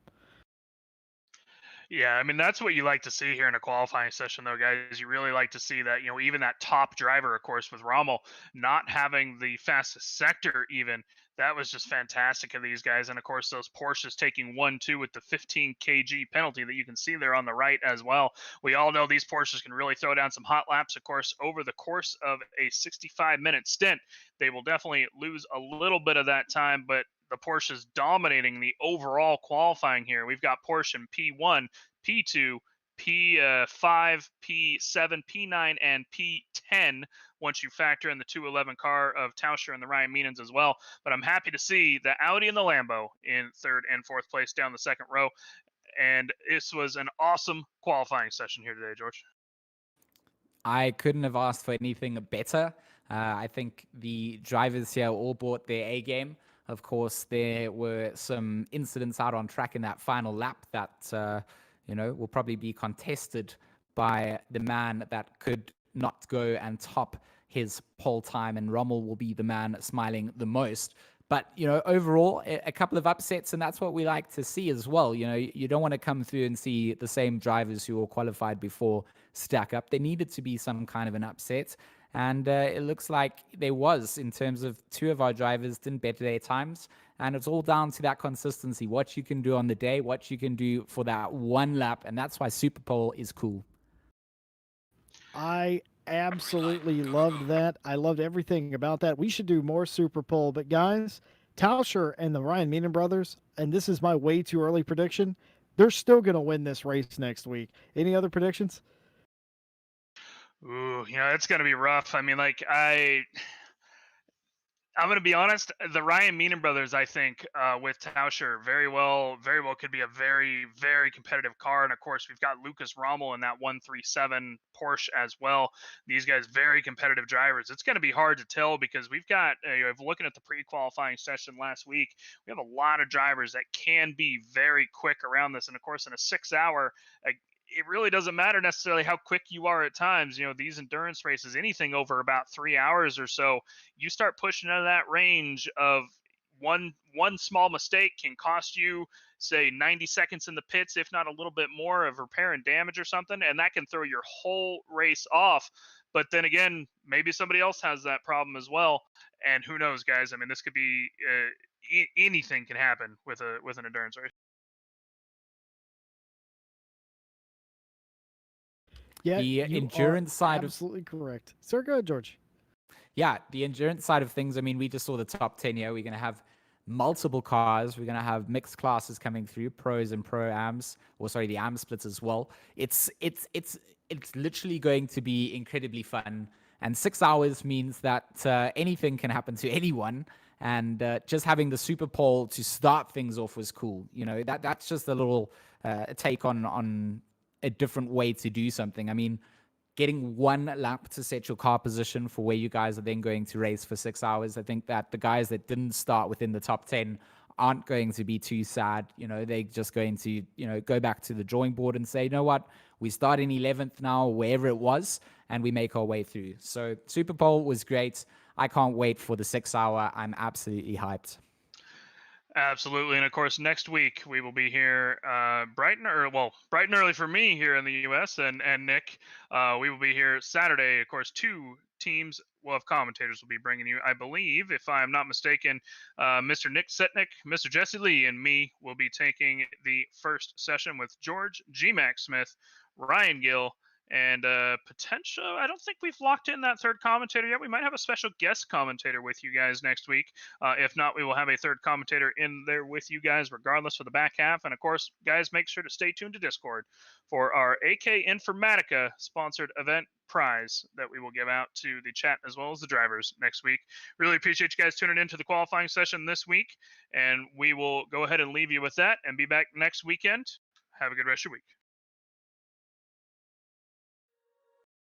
Yeah, I mean, that's what you like to see here in a qualifying session, though, guys. You really like to see that, even that top driver, of course, with Rommel not having the fastest sector even. That was just fantastic of these guys. And, of course, those Porsches taking 1-2 with the 15 kg penalty that you can see there on the right as well. We all know these Porsches can really throw down some hot laps. Of course, over the course of a 65-minute stint, they will definitely lose a little bit of that time, but the Porsche's dominating the overall qualifying here. We've got Porsche in P1, P2, P5, P7, P9, and P10 once you factor in the 211 car of Tauscher and the Ryan Meenans as well. But I'm happy to see the Audi and the Lambo in third and fourth place down the second row. And this was an awesome qualifying session here today, George. I couldn't have asked for anything better. I think the drivers here all brought their A game. Of course, there were some incidents out on track in that final lap that, will probably be contested by the man that could not go and top his pole time, and Rommel will be the man smiling the most. But, overall, a couple of upsets, and that's what we like to see as well. You don't want to come through and see the same drivers who were qualified before stack up. There needed to be some kind of an upset, and it looks like there was, in terms of two of our drivers didn't better their times, and it's all down to that consistency, what you can do on the day, what you can do for that one lap, and that's why Superpole is cool. I absolutely loved that. I loved everything about that. We should do more Superpole, but guys, Tauscher and the Ryan Meenan brothers, and this is my way too early prediction, they're still going to win this race next week. Any other predictions? Ooh, it's going to be rough. I mean, like, I'm going to be honest. The Ryan Meenan brothers, I think, with Tauscher, very well could be a very, very competitive car. And of course, we've got Lucas Rommel in that 137 Porsche as well. These guys, very competitive drivers. It's going to be hard to tell because we've got, looking at the pre-qualifying session last week, we have a lot of drivers that can be very quick around this. And of course, in a 6 hour, it really doesn't matter necessarily how quick you are at times. These endurance races, anything over about 3 hours or so, you start pushing out of that range of one small mistake can cost you, say, 90 seconds in the pits, if not a little bit more of repair and damage or something, and that can throw your whole race off. But then again, maybe somebody else has that problem as well, and who knows, guys? I mean, this could be anything can happen with an endurance race. Yeah, The you endurance are side of absolutely correct. Sir, go ahead, George. Yeah, the endurance side of things. I mean, we just saw the top 10 here. We're going to have multiple cars. We're going to have mixed classes coming through, pros and pro-ams, or sorry, the AM splits as well. It's literally going to be incredibly fun. And 6 hours means that anything can happen to anyone. And just having the Superpole to start things off was cool. That's just a little take on a different way to do something. I mean, getting one lap to set your car position for where you guys are then going to race for 6 hours. I think that the guys that didn't start within the top 10 aren't going to be too sad. They're just going to, go back to the drawing board and say, you know what, we start in 11th now, wherever it was, and we make our way through. So Superpole was great. I can't wait for the 6 hour. I'm absolutely hyped. Absolutely, and of course, next week we will be here bright and early for me here in the U.S. and Nick. We will be here Saturday. Of course, 2 teams will have commentators. Will be bringing you, I believe, if I am not mistaken, Mr. Nick Setnick, Mr. Jesse Lee, and me will be taking the first session with George G. Mac Smith, Ryan Gill, and potential. I don't think we've locked in that third commentator yet. We might have a special guest commentator with you guys next week. If not, we will have a third commentator in there with you guys regardless for the back half. And of course, guys, make sure to stay tuned to Discord for our AK Informatica sponsored event prize that we will give out to the chat as well as the drivers next week. Really appreciate you guys tuning into the qualifying session this week. And we will go ahead and leave you with that and be back next weekend. Have a good rest of your week.